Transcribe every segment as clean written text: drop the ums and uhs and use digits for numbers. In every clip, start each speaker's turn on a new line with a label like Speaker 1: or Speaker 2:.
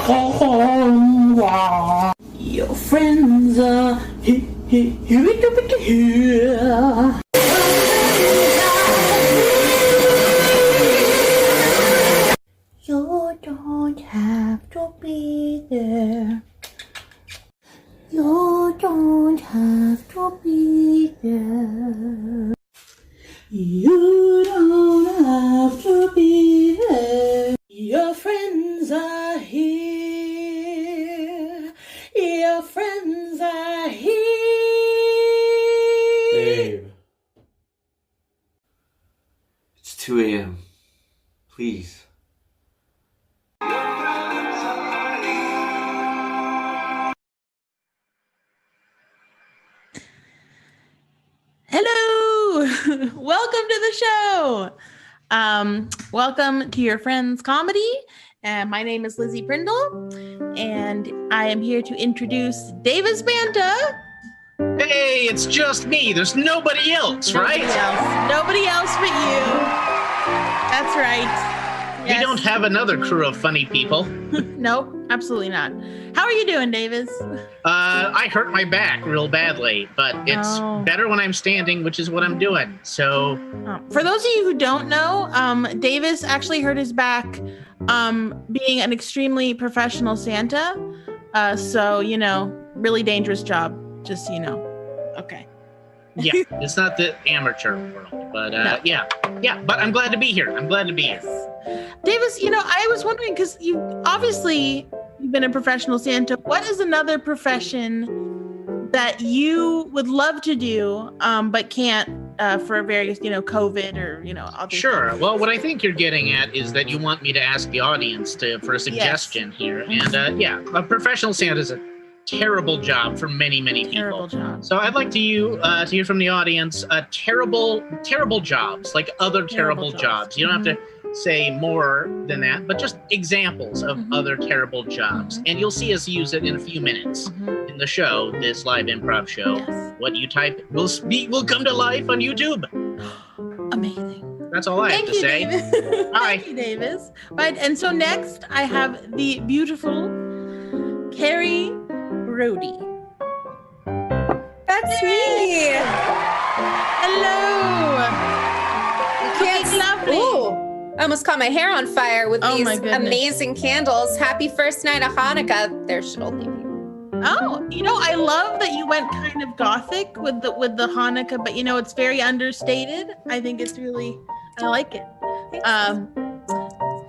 Speaker 1: Your friends are here. You don't have to be there. You don't have to be there. You don't have to be there. Your friends are here. Your friends are here.
Speaker 2: Babe. It's 2 a.m. Please.
Speaker 1: Hello! Welcome to the show. Welcome to Your Friends Comedy. My name is Lizzie Prindle, and I am here to introduce Davis Banta.
Speaker 3: Hey, it's just me. There's nobody else, right?
Speaker 1: Nobody else but you. That's right. Yes.
Speaker 3: We don't have another crew of funny people.
Speaker 1: Nope, absolutely not. How are you doing, Davis?
Speaker 3: I hurt my back real badly, but it's better when I'm standing, which is what I'm doing. So,
Speaker 1: for those of you who don't know, Davis actually hurt his back being an extremely professional Santa. So, really dangerous job, just so you know. Okay.
Speaker 3: Yeah, it's not the amateur world, but no. yeah. But I'm glad to be here. Yes.
Speaker 1: Davis, I was wondering, because you've been a professional Santa. What is another profession that you would love to do, but can't for various, COVID or, other
Speaker 3: Sure.
Speaker 1: things?
Speaker 3: Well, what I think you're getting at is that you want me to ask the audience for a suggestion here. And a professional Santa is a terrible job for many, many people.
Speaker 1: Terrible job.
Speaker 3: So I'd like to hear from the audience terrible jobs, like other terrible jobs. You don't have to say more than that, but just examples of other terrible jobs. And you'll see us use it in a few minutes in the show, this live improv show.
Speaker 1: Yes.
Speaker 3: What you type will come to life on YouTube.
Speaker 1: Amazing.
Speaker 3: That's all I have to say.
Speaker 1: Davis.
Speaker 3: Hi.
Speaker 1: Thank you, Davis. Right, and so next I have the beautiful Carrie Browde.
Speaker 4: That's me.
Speaker 1: Hello.
Speaker 4: It's
Speaker 1: lovely.
Speaker 4: Ooh, I almost caught my hair on fire with these amazing candles. Happy first night of Hanukkah. There should only be.
Speaker 1: Oh, I love that you went kind of gothic with the Hanukkah, but it's very understated. I think it's really, I like it.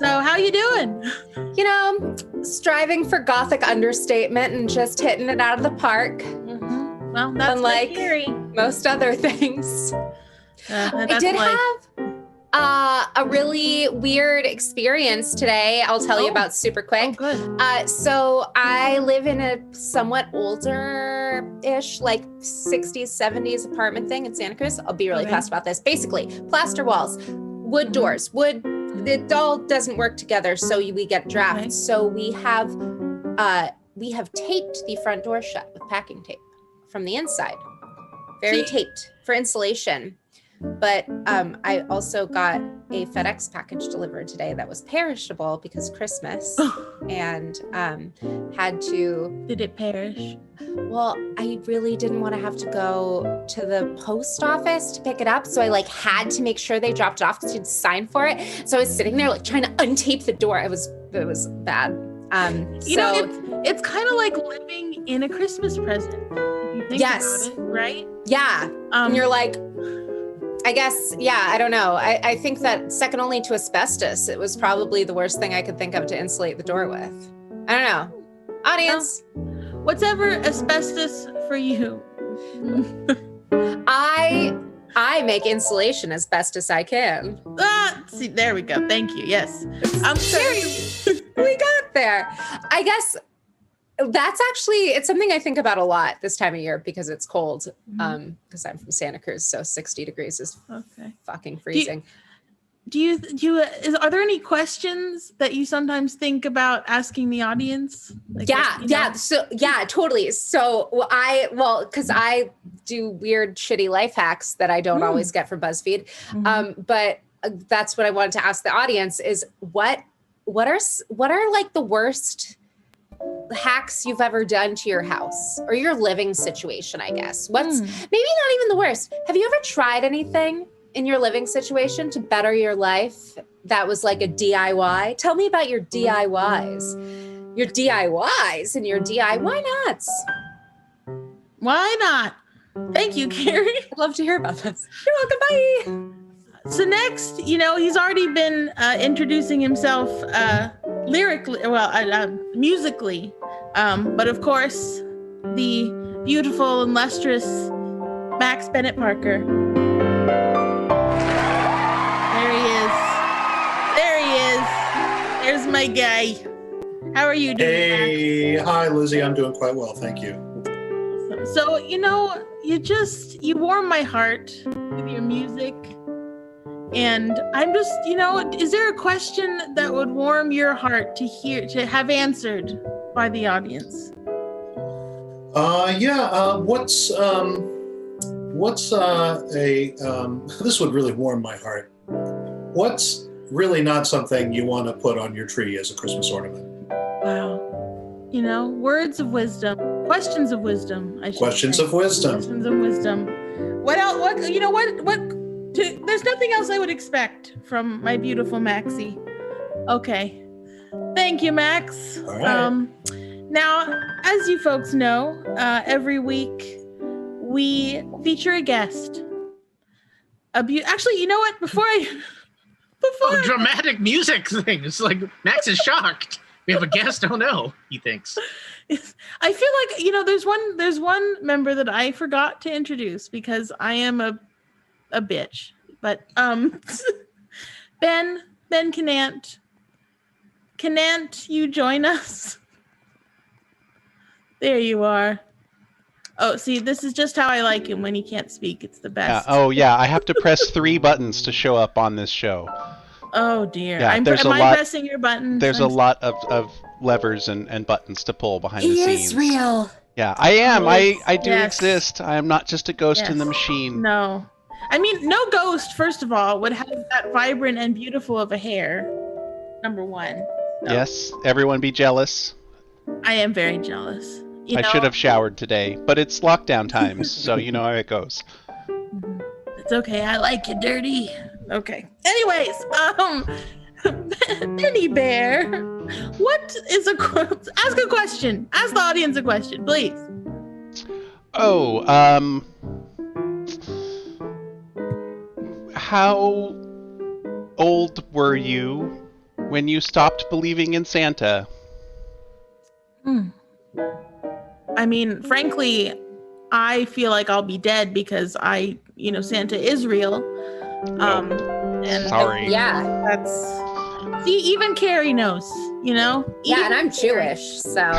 Speaker 1: So how you doing?
Speaker 4: Striving for gothic understatement and just hitting it out of the park.
Speaker 1: Mm-hmm. Well, that's
Speaker 4: unlike
Speaker 1: scary.
Speaker 4: Most other things. I did have a really weird experience today. I'll tell you about super quick.
Speaker 1: Oh, good.
Speaker 4: So I live in a somewhat older-ish, like 60s, 70s apartment thing in Santa Cruz. I'll be really fast about this. Basically, plaster walls, wood doors, it all doesn't work together, so we get drafts. Okay. So we have taped the front door shut with packing tape from the inside. Very taped for insulation. But I also got a FedEx package delivered today that was perishable because Christmas and had to...
Speaker 1: Did it perish?
Speaker 4: Well, I really didn't want to have to go to the post office to pick it up. So I had to make sure they dropped it off because you'd sign for it. So I was sitting there trying to untape the door. It was bad.
Speaker 1: It's kind of like living in a Christmas present. If you think about it, right?
Speaker 4: Yeah. And you're like... I guess, I don't know. I think that second only to asbestos, it was probably the worst thing I could think of to insulate the door with. I don't know. Audience.
Speaker 1: Well, whatever asbestos for you.
Speaker 4: I make insulation as best as I can.
Speaker 1: See, there we go. Thank you. Yes. I'm serious.
Speaker 4: We got there. I guess that's actually, it's something I think about a lot this time of year because it's cold. Because I'm from Santa Cruz, so 60 degrees is fucking freezing.
Speaker 1: Are there any questions that you sometimes think about asking the audience?
Speaker 4: So totally. So because I do weird, shitty life hacks that I don't always get for BuzzFeed. But that's what I wanted to ask the audience is what are like the worst hacks you've ever done to your house or your living situation, I guess. What's maybe not even the worst. Have you ever tried anything in your living situation to better your life that was like a DIY? Tell me about your DIYs. Your DIYs and your DIY nuts.
Speaker 1: Why not? Thank you, Carrie.
Speaker 4: I'd love to hear about this. You're welcome. Bye.
Speaker 1: So next, he's already been introducing himself musically. But of course, the beautiful and lustrous Max Bennett-Parker. There he is. There he is. There's my guy. How are you doing?
Speaker 5: Hey, hi, Lizzie. I'm doing quite well. Thank you.
Speaker 1: So, you warm my heart with your music. And I'm just, is there a question that would warm your heart to have answered by the audience?
Speaker 5: This would really warm my heart. What's really not something you want to put on your tree as a Christmas ornament?
Speaker 1: Wow. Words of wisdom, questions of wisdom.
Speaker 5: Questions of wisdom.
Speaker 1: Questions of wisdom. What else? There's nothing else I would expect from my beautiful Maxie. Okay. Thank you, Max.
Speaker 5: All right.
Speaker 1: Now, as you folks know, every week we feature a guest. Actually, you know what?
Speaker 3: Dramatic music thing. It's like Max is shocked. We have a guest. Oh no, he thinks.
Speaker 1: I feel like there's one member that I forgot to introduce because I am a bitch. But Ben Can't you join us? There you are. Oh, see, this is just how I like him when he can't speak. It's the best.
Speaker 6: I have to press 3 buttons to show up on this show.
Speaker 1: Oh dear.
Speaker 6: Yeah,
Speaker 1: Am I pressing your buttons?
Speaker 6: There's a lot of levers and buttons to pull behind the scenes.
Speaker 4: He is real.
Speaker 6: Yeah, I am.
Speaker 1: Yes.
Speaker 6: I do
Speaker 1: Yes.
Speaker 6: exist. I am not just a ghost
Speaker 1: Yes.
Speaker 6: in the machine.
Speaker 1: No. I mean, no ghost, first of all, would have that vibrant and beautiful of a hair. Number one. So,
Speaker 6: Yes, everyone be jealous.
Speaker 1: I am very jealous.
Speaker 6: I should have showered today, but it's lockdown times, so you know how it goes.
Speaker 1: It's okay. I like you dirty. Okay. Anyways, Benny Bear, what is ask a question. Ask the audience a question, please.
Speaker 6: How old were you when you stopped believing in Santa?
Speaker 1: I mean, frankly, I feel like I'll be dead because Santa is real. And
Speaker 6: Sorry.
Speaker 1: that's see, even Carrie knows,
Speaker 4: Yeah,
Speaker 1: Even
Speaker 4: and I'm
Speaker 1: Carrie.
Speaker 4: Jewish, so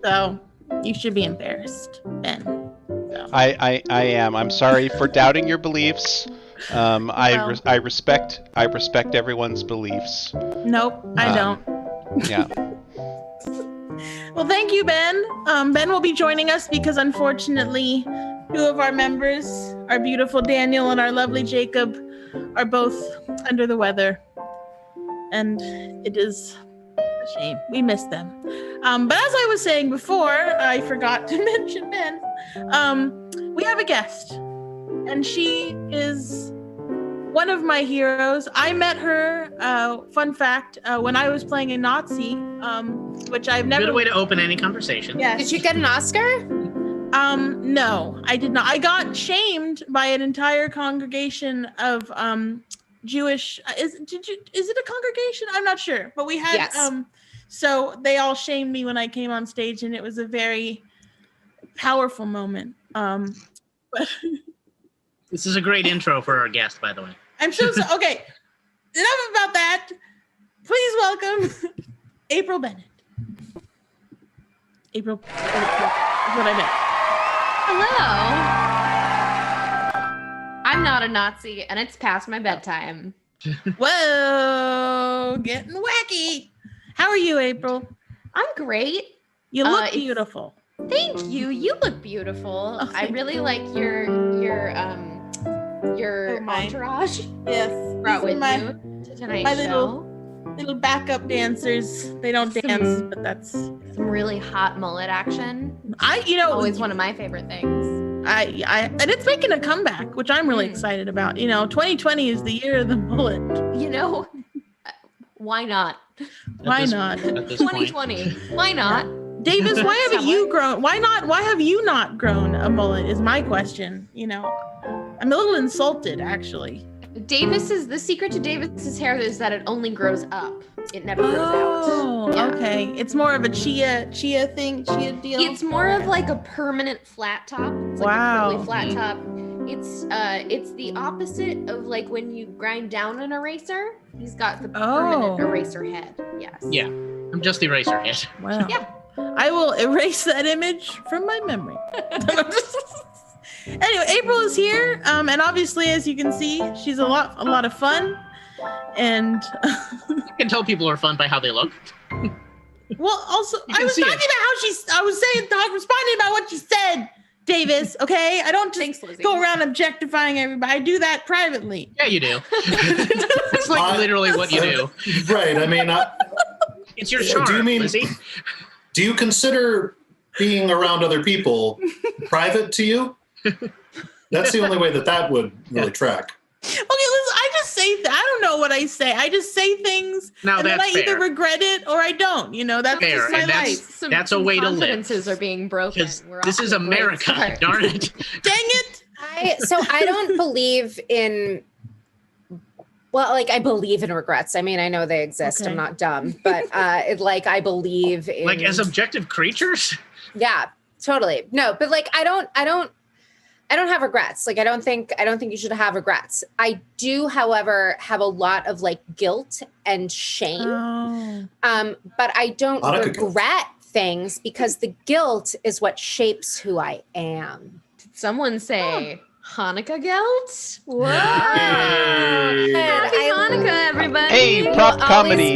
Speaker 1: So you should be embarrassed, Ben. So.
Speaker 6: I am. I'm sorry for doubting your beliefs. I respect everyone's beliefs.
Speaker 1: Nope, I don't.
Speaker 6: Yeah.
Speaker 1: Well, thank you, Ben. Ben will be joining us because unfortunately, 2 of our members, our beautiful Daniel and our lovely Jacob, are both under the weather. And it is a shame. We miss them. But as I was saying before, I forgot to mention Ben. We have a guest. And she is one of my heroes. I met her, fun fact, when I was playing a Nazi, which I've never...
Speaker 3: Good way to open any conversation.
Speaker 1: Yes.
Speaker 4: did you get an Oscar?
Speaker 1: No, I did not. I got shamed by an entire congregation of Jewish. Is it a congregation? I'm not sure, but we had.
Speaker 4: Yes.
Speaker 1: So they all shamed me when I came on stage, and it was a very powerful moment. But
Speaker 3: This is a great intro for our guest, by the way.
Speaker 1: I'm so okay. Enough about that. Please welcome April Bennett. April. That's what I meant.
Speaker 7: Hello. I'm not a Nazi, and it's past my bedtime.
Speaker 1: Whoa, getting wacky. How are you, April?
Speaker 7: I'm great.
Speaker 1: You look
Speaker 7: it's-
Speaker 1: beautiful.
Speaker 7: Thank you. You look beautiful.
Speaker 1: Oh,
Speaker 7: I
Speaker 1: thank
Speaker 7: really like your
Speaker 1: Oh, mine.
Speaker 7: entourage
Speaker 1: Yes.
Speaker 7: brought
Speaker 1: These
Speaker 7: with
Speaker 1: are
Speaker 7: you to tonight's
Speaker 1: my
Speaker 7: show.
Speaker 1: little little backup dancers. They don't dance, but that's
Speaker 7: Some really hot mullet action.
Speaker 1: always
Speaker 7: One of my favorite things.
Speaker 1: and it's making a comeback, which I'm really excited about. 2020 is the year of the mullet.
Speaker 7: Why not?
Speaker 1: Why not?
Speaker 3: At this point.
Speaker 7: 2020. Why not?
Speaker 1: Davis, why haven't you grown? Why not? Why have you not grown a mullet? Is my question. I'm a little insulted, actually.
Speaker 7: The secret to Davis's hair is that it only grows up. It never grows out.
Speaker 1: Oh,
Speaker 7: Yeah.
Speaker 1: okay. It's more of a chia deal.
Speaker 7: It's more of like a permanent flat top. It's like
Speaker 1: Wow.
Speaker 7: a curly flat top. It's the opposite of like when you grind down an eraser. He's got the permanent eraser head. Yes.
Speaker 3: Yeah. I'm just the eraser head.
Speaker 1: Wow.
Speaker 7: Yeah.
Speaker 1: I will erase that image from my memory. Anyway, April is here, and obviously, as you can see, she's a lot of fun, and
Speaker 3: You can tell people are fun by how they look.
Speaker 1: well, also
Speaker 3: You
Speaker 1: I
Speaker 3: can
Speaker 1: was
Speaker 3: see
Speaker 1: talking
Speaker 3: it.
Speaker 1: about responding about what she said, Davis. Okay, I don't just
Speaker 7: Thanks, Lizzie.
Speaker 1: go around objectifying everybody. I do that privately.
Speaker 3: Yeah, you do. It's like literally what you do.
Speaker 5: Right. I mean,
Speaker 3: It's your charm,
Speaker 5: Do you mean-
Speaker 3: Lizzie.
Speaker 5: do you consider being around other people private to you? That's the only way that would really track.
Speaker 1: Okay, listen, I just say I don't know what I say. I just say things,
Speaker 3: No,
Speaker 1: and then I
Speaker 3: that's
Speaker 1: either
Speaker 3: fair.
Speaker 1: regret it or I don't. That's
Speaker 3: Fair,
Speaker 1: just my
Speaker 3: and
Speaker 1: life.
Speaker 3: That's a way to live.
Speaker 7: Confidences are being broken.
Speaker 3: Because
Speaker 7: We're
Speaker 3: this
Speaker 7: off
Speaker 3: is
Speaker 7: to a great
Speaker 3: America,
Speaker 7: start.
Speaker 3: darn it.
Speaker 1: Dang it!
Speaker 4: I don't believe in. Well, I believe in regrets. I mean, I know they exist.
Speaker 1: Okay.
Speaker 4: I'm not dumb, but I believe in.
Speaker 3: Like as objective creatures?
Speaker 4: Yeah, totally. No, but I don't have regrets. I don't think you should have regrets. I do, however, have a lot of guilt and shame.
Speaker 1: Oh.
Speaker 4: But I don't
Speaker 5: Monica guilt.
Speaker 4: regret things because the guilt is what shapes who I am.
Speaker 7: Did someone say Hanukkah guilt? Whoa!
Speaker 5: Hey.
Speaker 7: Happy
Speaker 4: I-
Speaker 7: Hanukkah, everybody!
Speaker 6: Hey, prop
Speaker 4: always
Speaker 6: comedy.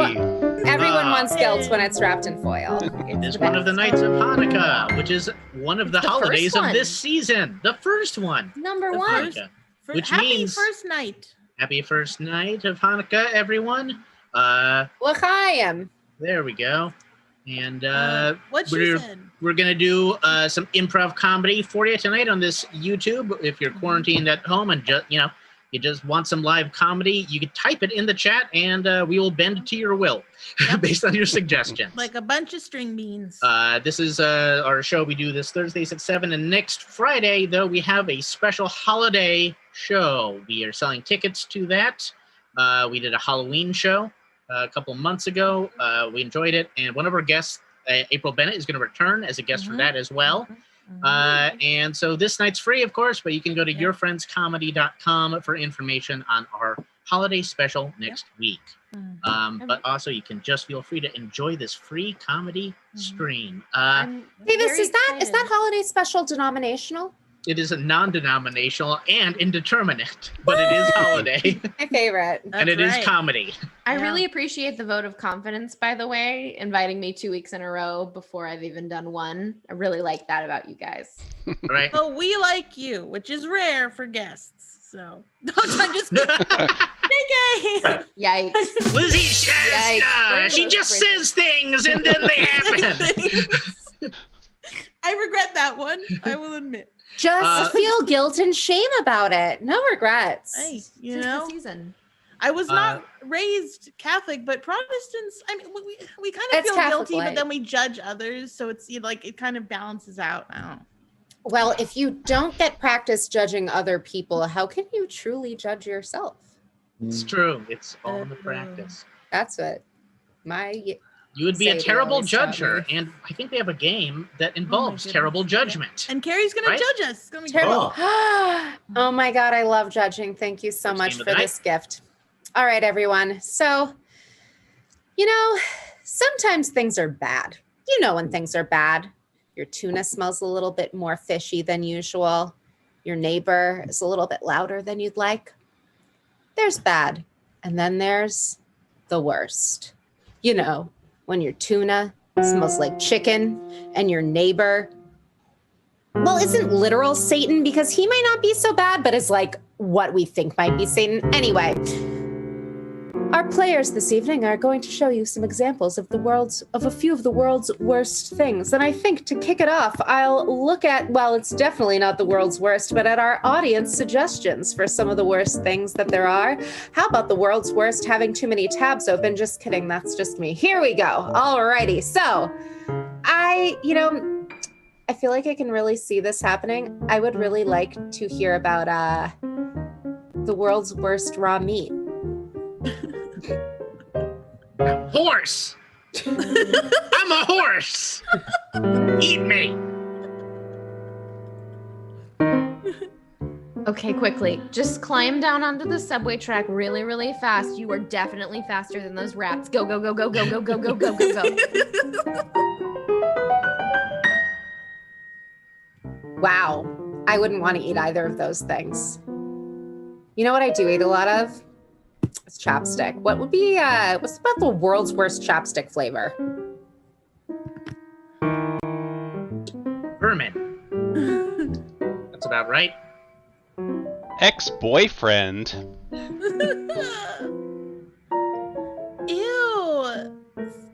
Speaker 4: Everyone wants guilt when it's wrapped in foil.
Speaker 3: It's one of the nights of Hanukkah, which is one of the
Speaker 7: The
Speaker 3: holidays
Speaker 7: first
Speaker 3: of
Speaker 7: one.
Speaker 3: this season. The first one.
Speaker 7: Number
Speaker 1: The
Speaker 7: one.
Speaker 1: first-
Speaker 3: Hanukkah. Which
Speaker 1: happy
Speaker 3: means-
Speaker 1: first night.
Speaker 3: Happy first night of Hanukkah, everyone.
Speaker 4: L'chaim.
Speaker 3: There we go. And
Speaker 1: What she
Speaker 3: we're-
Speaker 1: said.
Speaker 3: we're going to do some improv comedy for you tonight on this YouTube. If you're quarantined at home and you just want some live comedy, you can type it in the chat and we will bend to your will based on your suggestions.
Speaker 1: Like a bunch of string beans.
Speaker 3: This is our show. We do this Thursdays at 7. And next Friday, though, we have a special holiday show. We are selling tickets to that. We did a Halloween show a couple months ago. We enjoyed it. And one of our guests, April Bennett, is going to return as a guest for that as well. And so this night's free, of course, but you can go to yourfriendscomedy.com for information on our holiday special next week. But also you can just feel free to enjoy this free comedy stream.
Speaker 7: I'm
Speaker 4: Davis,
Speaker 7: very
Speaker 4: is that
Speaker 7: excited.
Speaker 4: holiday special denominational?
Speaker 3: It is a non-denominational and indeterminate, but it is holiday
Speaker 4: My favorite.
Speaker 3: and it is
Speaker 1: right.
Speaker 3: comedy.
Speaker 7: I
Speaker 1: Yeah.
Speaker 7: really appreciate the vote of confidence, by the way, inviting me 2 weeks in a row before I've even done one. I really like that about you guys.
Speaker 3: Right?
Speaker 1: Oh, we like you, which is rare for guests. So I'm just JK.
Speaker 7: Yikes.
Speaker 3: Lizzie says,
Speaker 7: Yikes.
Speaker 3: she just says things and then they happen.
Speaker 1: I regret that one. I will admit.
Speaker 4: Just feel guilt and shame about it. No regrets.
Speaker 1: Hey, you
Speaker 7: Tis
Speaker 1: know,
Speaker 7: the season.
Speaker 1: I was not raised Catholic, but Protestants. I mean, we kind of
Speaker 4: It's
Speaker 1: feel
Speaker 4: Catholic
Speaker 1: guilty,
Speaker 4: light.
Speaker 1: but then we judge others, so it's it kind of balances out. I don't know.
Speaker 4: Well, if you don't get practice judging other people, how can you truly judge yourself?
Speaker 3: It's true. It's all in the practice.
Speaker 4: That's what my
Speaker 3: You would be a
Speaker 4: Sadie
Speaker 3: terrible
Speaker 4: always taught
Speaker 3: judger,
Speaker 4: me.
Speaker 3: and I think we have a game that involves
Speaker 1: goodness.
Speaker 3: terrible judgment.
Speaker 1: And Carrie's gonna
Speaker 3: Right?
Speaker 1: judge us. It's gonna be
Speaker 4: terrible. Oh my God, I love judging. Thank you so
Speaker 3: First
Speaker 4: much
Speaker 3: game of
Speaker 4: for
Speaker 3: the
Speaker 4: this gift. All right, everyone. So, sometimes things are bad. You know when things are bad. Your tuna smells a little bit more fishy than usual. Your neighbor is a little bit louder than you'd like. There's bad. And then there's the worst. When your tuna smells like chicken and your neighbor, well, isn't literal Satan because he might not be so bad, but is like what we think might be Satan. Anyway, Our players this evening are going to show you some examples of a few of the world's worst things. And I think to kick it off, I'll look at, well, it's definitely not the world's worst, but at our audience suggestions for some of the worst things that there are. How about the world's worst having too many tabs open? Just kidding, that's just me. Here we go. Alrighty, so I feel like I can really see this happening. I would really like to hear about the world's worst raw meat.
Speaker 3: Horse! I'm a horse! Eat me!
Speaker 7: Okay, quickly. Just climb down onto the subway track really, really fast. You are definitely faster than those rats. Go, go, go, go, go, go, go, go, go, go, go.
Speaker 4: Wow. I wouldn't want to eat either of those things. You know what I do eat a lot of? It's chapstick. What would be, what's about the world's worst chapstick flavor?
Speaker 3: Vermin. That's about right.
Speaker 6: Ex-boyfriend.
Speaker 1: Ew.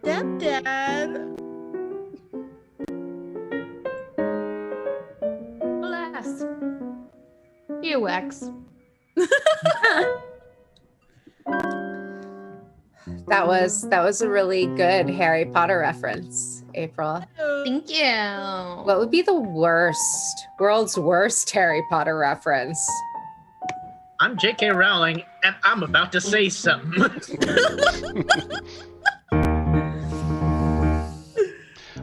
Speaker 1: Stepdad.
Speaker 7: Bless. You, X.
Speaker 4: That was a really good Harry Potter reference, April.
Speaker 7: Thank you.
Speaker 4: What would be the world's worst Harry Potter reference?
Speaker 3: I'm J.K. Rowling, and I'm about to say something.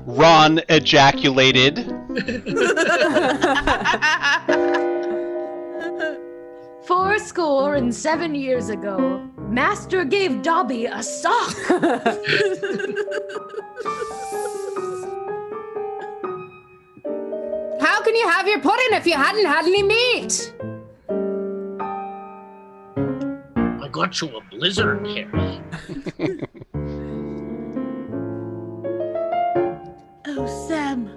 Speaker 6: Ron ejaculated.
Speaker 7: 7 years ago, Master gave Dobby a sock.
Speaker 4: How can you have your pudding if you hadn't had any meat?
Speaker 3: I got you a blizzard, Carrie.
Speaker 1: Oh, Sam.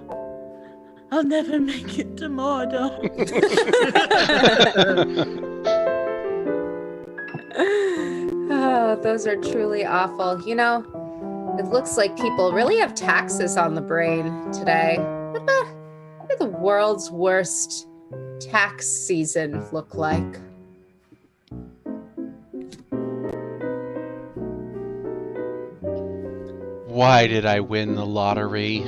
Speaker 1: I'll never make it to Mordor.
Speaker 4: Oh, those are truly awful. You know, it looks like people really have taxes on the brain today. What did the world's worst tax season look like?
Speaker 6: Why did I win the lottery?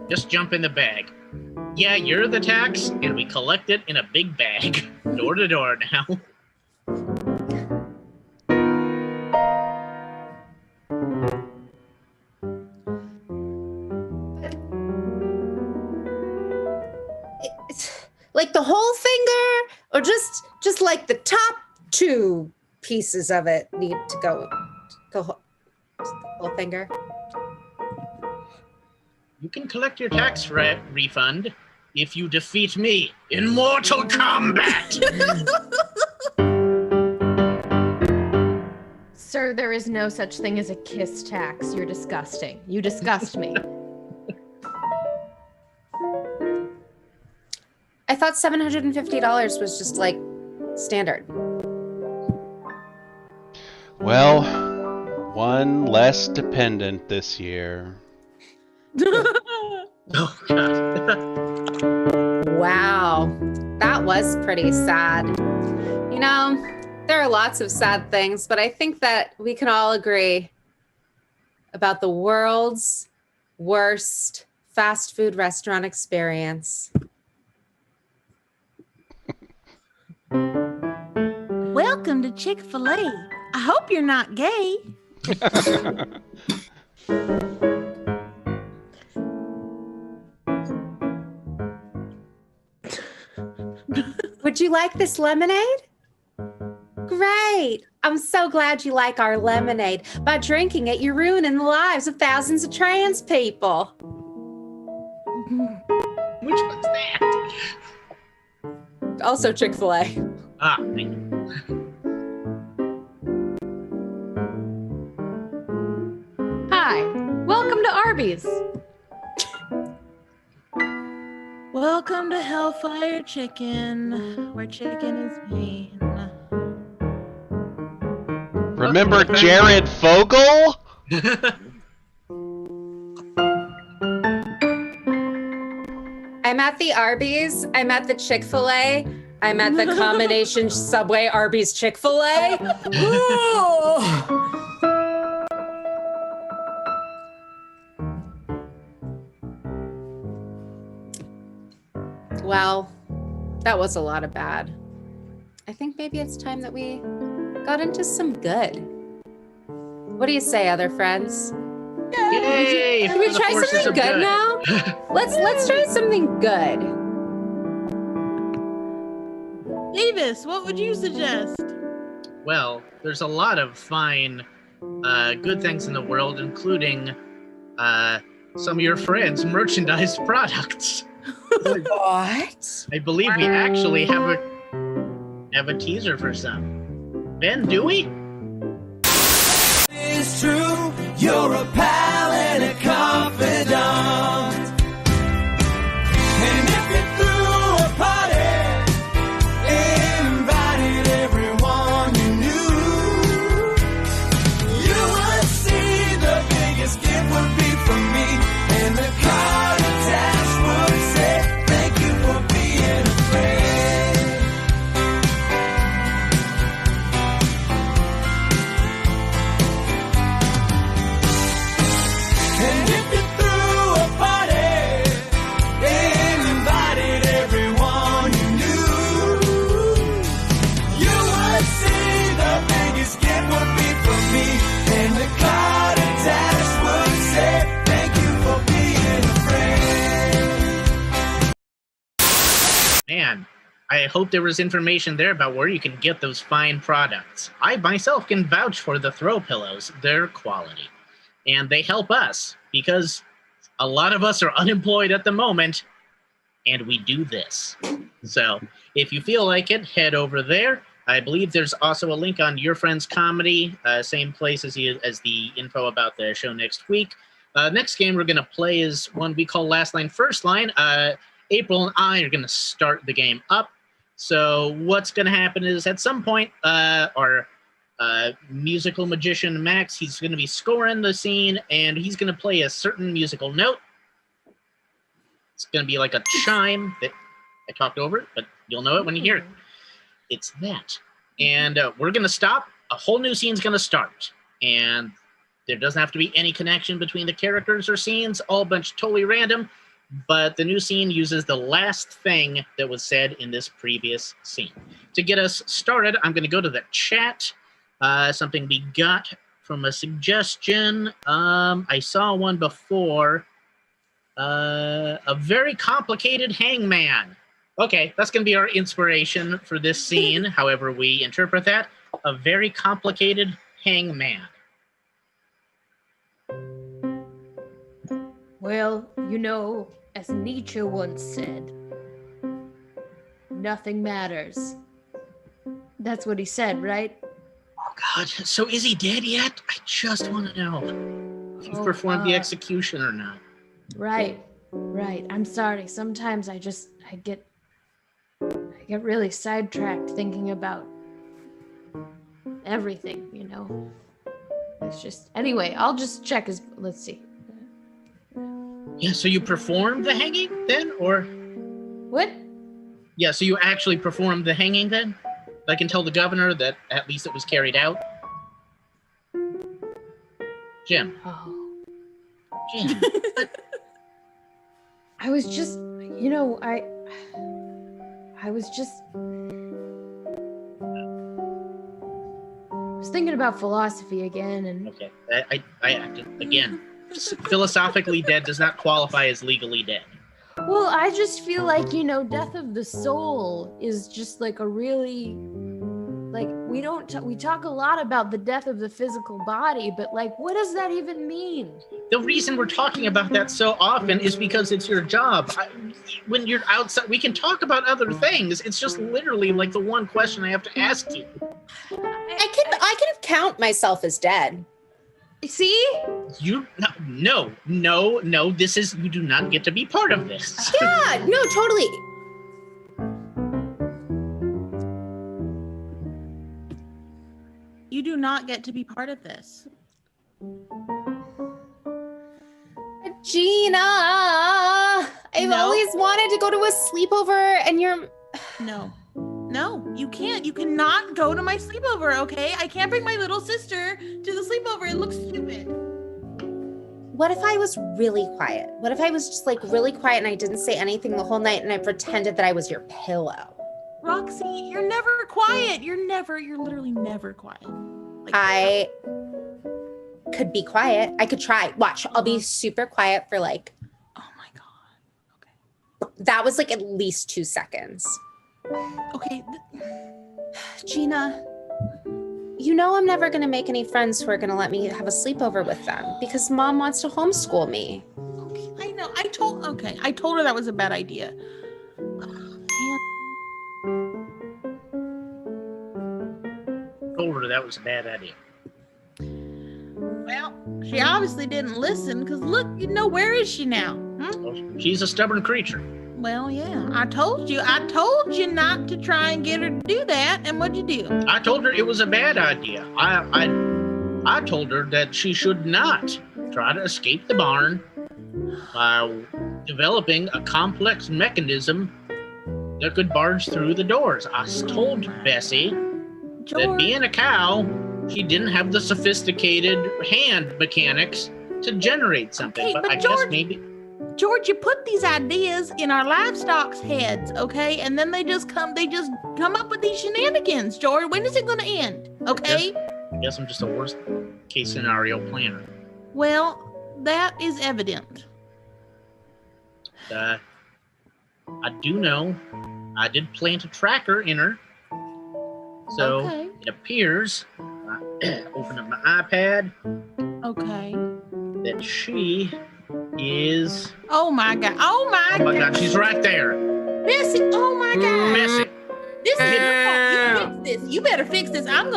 Speaker 3: Just jump in the bag. Yeah, you're the tax, and we collect it in a big bag. Door to door now.
Speaker 4: Like the whole finger, or just like the top two pieces of it need to go the whole finger?
Speaker 3: You can collect your tax refund if you defeat me in Mortal Kombat.
Speaker 7: Sir, there is no such thing as a kiss tax. You're disgusting. You disgust me.
Speaker 4: I thought $750 was just like standard.
Speaker 6: Well, one less dependent this year.
Speaker 3: Oh, God.
Speaker 4: Wow, that was pretty sad. You know, there are lots of sad things, but I think that we can all agree about the world's worst fast food restaurant experience.
Speaker 1: Welcome to Chick-fil-A. I hope you're not gay.
Speaker 4: Would you like this lemonade? Great. I'm so glad you like our lemonade. By drinking it, you're ruining the lives of thousands of trans people.
Speaker 3: Which one's that?
Speaker 4: Also Chick-fil-A.
Speaker 3: Ah, thank you.
Speaker 7: Hi, welcome to Arby's.
Speaker 1: Welcome to Hellfire Chicken, where chicken is pain.
Speaker 6: Remember Jared Fogle?
Speaker 4: I'm at the Arby's. I'm at the Chick-fil-A. I'm at the combination Subway Arby's Chick-fil-A. Well, that was a lot of bad. I think maybe it's time that we got into some good. What do you say, other friends?
Speaker 3: Yay!
Speaker 4: Should we try something good now? Let's try something good.
Speaker 1: Davis, what would you suggest?
Speaker 3: Well, there's a lot of fine, good things in the world, including some of your friends' merchandise products.
Speaker 4: What?
Speaker 3: I believe we actually have a teaser for some. Ben, do we?
Speaker 8: It's true, you're a pal and a confidant. And if you threw a party, invited everyone you knew, you would see the biggest gift would be from me, and the card attached would say, thank you for being a friend. And if you threw a party and invited everyone you knew, you would see the biggest gift would be from me, and the card attached would say, thank you for being a friend.
Speaker 3: Man, I hope there was information there about where you can get those fine products. I myself can vouch for the throw pillows, their quality. And they help us because a lot of us are unemployed at the moment, and we do this. So if you feel like it, head over there. I believe there's also a link on Your Friends Comedy, same place as the info about the show next week. Next game we're going to play is one we call Last Line, First Line. April and I are going to start the game up. So what's going to happen is at some point, our musical magician Max, he's going to be scoring the scene, and he's going to play a certain musical note. It's going to be like a chime that I talked over it, but you'll know it when you hear it. It's that. And we're going to stop. A whole new scene's going to start. And there doesn't have to be any connection between the characters or scenes, all bunch totally random. But the new scene uses the last thing that was said in this previous scene. To get us started, I'm going to go to the chat. Something we got from a suggestion. I saw one before. A very complicated hangman. Okay, that's going to be our inspiration for this scene, however we interpret that. A very complicated hangman.
Speaker 7: Well, you know, as Nietzsche once said, nothing matters. That's what he said, right?
Speaker 3: Oh, God. So is he dead yet? I just want to know if you've performed the execution or not.
Speaker 7: Right. I'm sorry. Sometimes I get really sidetracked thinking about everything, you know. It's just, anyway, I'll just check his, let's see.
Speaker 3: Yeah, so you performed the hanging then, or?
Speaker 7: What?
Speaker 3: Yeah, so you actually performed the hanging then? I can tell the governor that at least it was carried out. Jim.
Speaker 7: Oh.
Speaker 3: Jim.
Speaker 7: I was just, you know, I was thinking about philosophy again, and
Speaker 3: Okay, I again, philosophically dead does not qualify as legally dead.
Speaker 7: well, I just feel like, you know, death of the soul is just like a really, like, we talk a lot about the death of the physical body, but like, what does that even mean?
Speaker 3: The reason we're talking about that so often is because it's your job. When you're outside, we can talk about other things. It's just literally like the one question I have to ask you.
Speaker 4: I can count myself as dead. See?
Speaker 3: No. This is, you do not get to be part of this.
Speaker 4: Yeah, no, totally.
Speaker 1: You do not get to be part of this.
Speaker 4: Gina, I've always wanted to go to a sleepover, and you're...
Speaker 1: No, you can't. You cannot go to my sleepover, okay? I can't bring my little sister to the sleepover. It looks stupid.
Speaker 4: What if I was really quiet? What if I was just like really quiet and I didn't say anything the whole night and I pretended that I was your pillow?
Speaker 1: Roxy, you're never quiet. You're literally never quiet. Like,
Speaker 4: I could be quiet. I could try. Watch, I'll be super quiet for like...
Speaker 1: Oh my God. Okay.
Speaker 4: That was like at least 2 seconds.
Speaker 1: Okay.
Speaker 4: Gina, you know I'm never going to make any friends who are going to let me have a sleepover with them because Mom wants to homeschool me.
Speaker 1: Okay, I know. I told her that was a bad idea.
Speaker 3: Told her that was a bad idea.
Speaker 1: Well, she obviously didn't listen because look, where is she now?
Speaker 3: Well, she's a stubborn creature.
Speaker 1: Well, yeah, I told you not to try and get her to do that, and what'd you do?
Speaker 3: I told her it was a bad idea. I told her that she should not try to escape the barn by developing a complex mechanism that could barge through the doors. I told Bessie that being a cow, she didn't have the sophisticated hand mechanics to generate something.
Speaker 1: Okay, but
Speaker 3: I guess maybe...
Speaker 1: George, you put these ideas in our livestock's heads, okay? And then they just come up with these shenanigans, George. When is it going to end, okay?
Speaker 3: I guess I'm just a worst case scenario planner.
Speaker 1: Well, that is evident.
Speaker 3: I do know I did plant a tracker in her. So it appears, I open up my iPad.
Speaker 1: Okay.
Speaker 3: That she is...
Speaker 1: Oh my God. Oh my God.
Speaker 3: She's right there.
Speaker 1: Bessie. Oh my God.
Speaker 3: Bessie.
Speaker 1: This is your fault. You fix this. You better fix this. I'm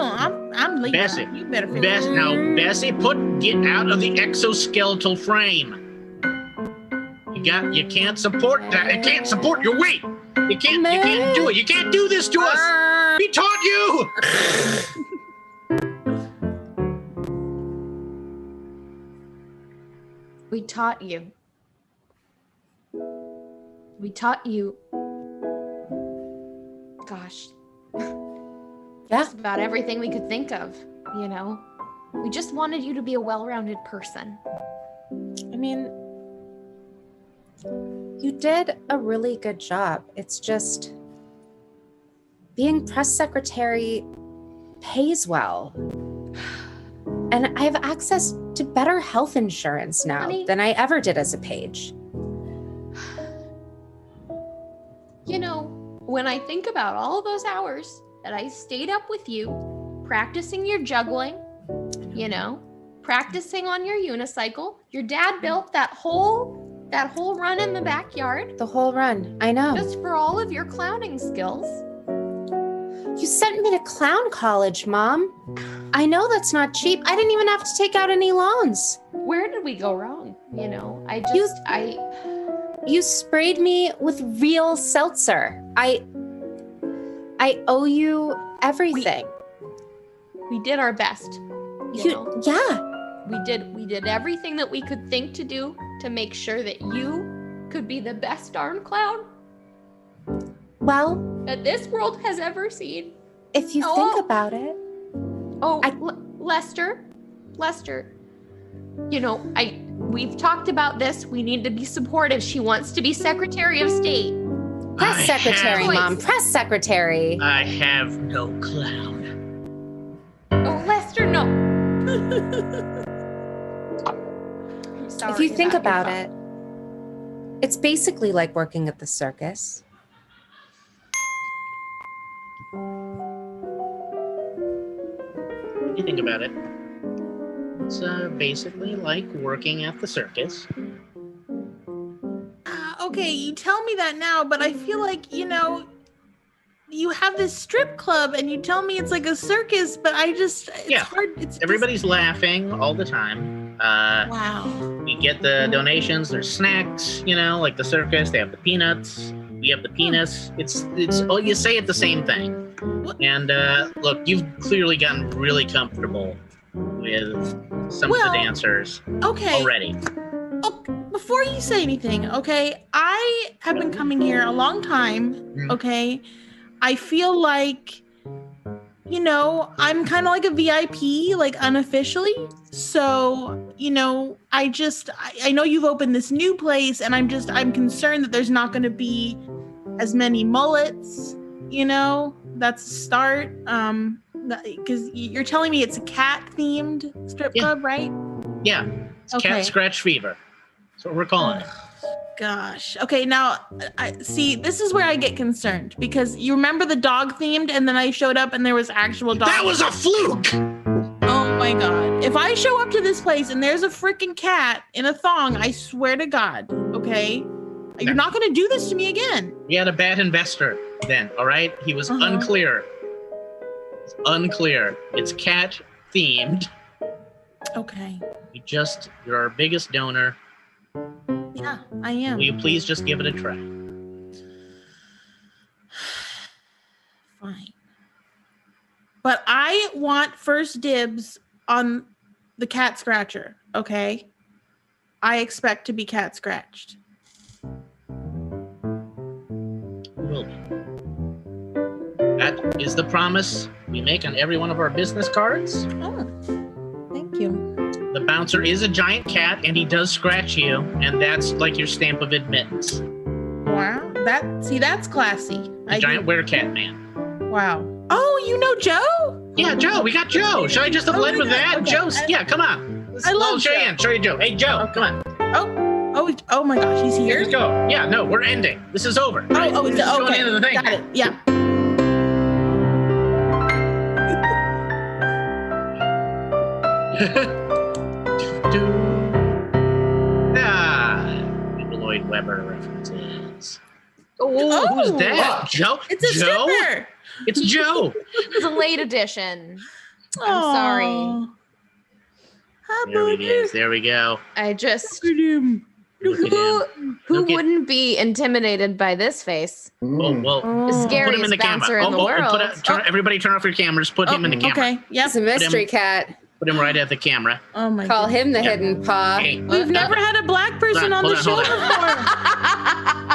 Speaker 1: leaving.
Speaker 3: Bessie.
Speaker 1: You better fix this.
Speaker 3: Now, Bessie, get out of the exoskeletal frame. You can't support that. It can't support your weight. You can't do it. You can't do this to us. We taught you.
Speaker 7: We taught you. We taught you. Gosh. Just about everything we could think of, We just wanted you to be a well-rounded person.
Speaker 4: I mean, you did a really good job. It's just being press secretary pays well. And I have access to better health insurance now than I ever did as a page.
Speaker 7: When I think about all those hours that I stayed up with you, practicing your juggling, practicing on your unicycle, your dad built that whole run in the backyard.
Speaker 4: The whole run, I know.
Speaker 7: Just for all of your clowning skills.
Speaker 4: You sent me to clown college, Mom. I know that's not cheap. I didn't even have to take out any loans.
Speaker 7: Where did we go wrong?
Speaker 4: You sprayed me with real seltzer. I owe you everything.
Speaker 7: We did our best.
Speaker 4: Yeah.
Speaker 7: We did everything that we could think to do to make sure that you could be the best darn clown.
Speaker 4: Well,
Speaker 7: that this world has ever seen.
Speaker 4: If you think about it.
Speaker 7: Lester, we've talked about this. We need to be supportive. She wants to be Secretary of State.
Speaker 4: Press secretary, Mom. Press secretary.
Speaker 3: I have no clown.
Speaker 7: Oh, Lester, no. I'm sorry.
Speaker 4: If you think about it, it's basically like working at the circus.
Speaker 3: You think about it. It's basically like working at the circus.
Speaker 1: Okay, you tell me that now, but I feel like, you you have this strip club and you tell me it's like a circus, but it's hard.
Speaker 3: Everybody's laughing all the time.
Speaker 1: Wow.
Speaker 3: We get the donations. There's snacks, like the circus. They have the peanuts. We have the penis. It's you say it the same thing. And look, you've clearly gotten really comfortable with some of the dancers already.
Speaker 1: Before you say anything, okay, I have been coming here a long time, okay? I feel like, I'm kind of like a VIP, like unofficially. So, I know you've opened this new place and I'm concerned that there's not going to be as many mullets, that's a start. Because you're telling me it's a cat-themed strip club, right?
Speaker 3: Yeah, it's cat scratch fever. That's what we're calling it.
Speaker 1: Gosh. Okay, now, this is where I get concerned. Because you remember the dog-themed, and then I showed up and there was actual dog.
Speaker 3: That was a fluke!
Speaker 1: Oh my God. If I show up to this place and there's a freaking cat in a thong, I swear to God, okay? You're not going to do this to me again.
Speaker 3: We had a bad investor then, all right? He was unclear. It's unclear. It's cat themed.
Speaker 1: Okay.
Speaker 3: You're our biggest donor.
Speaker 1: Yeah, I am.
Speaker 3: Will you please just give it a try?
Speaker 1: Fine. But I want first dibs on the cat scratcher, okay? I expect to be cat scratched.
Speaker 3: Will be. That is the promise we make on every one of our business cards.
Speaker 1: Oh, thank you.
Speaker 3: The bouncer is a giant cat, and he does scratch you, and that's like your stamp of admittance.
Speaker 1: Wow, that's classy.
Speaker 3: The giant werecat man.
Speaker 1: Wow. Oh, you know Joe?
Speaker 3: Yeah, Joe. We got Joe. Should I just have led with that?
Speaker 1: Okay.
Speaker 3: Joe's. Yeah, come on.
Speaker 1: I love
Speaker 3: Joe. Show you Joe. Hey, Joe, come on.
Speaker 1: Oh my gosh, he's here.
Speaker 3: Let's go. Yeah, no, we're ending. This is over. Right?
Speaker 1: It's
Speaker 3: going
Speaker 1: okay.
Speaker 3: into the thing.
Speaker 1: Got it. Yeah.
Speaker 3: Lloyd Webber references. Oh, who's that? Joe?
Speaker 1: It's a
Speaker 3: Joe?
Speaker 1: stripper.
Speaker 3: It's Joe.
Speaker 7: It's a late edition. I'm sorry.
Speaker 3: There we go.
Speaker 7: I just
Speaker 3: Look at him.
Speaker 7: who wouldn't be intimidated by this face?
Speaker 3: Well,
Speaker 7: The scariest
Speaker 3: put him in the
Speaker 7: bouncer
Speaker 3: camera.
Speaker 7: in the world.
Speaker 3: Everybody turn off your cameras. Put him in the camera.
Speaker 1: Okay. Yep.
Speaker 4: It's a mystery cat.
Speaker 3: Put him right at the camera.
Speaker 1: Oh my
Speaker 4: Call
Speaker 1: God.
Speaker 4: him the hidden paw.
Speaker 3: Hey,
Speaker 1: We've never had a black person on the show
Speaker 3: hold
Speaker 1: before.
Speaker 3: on.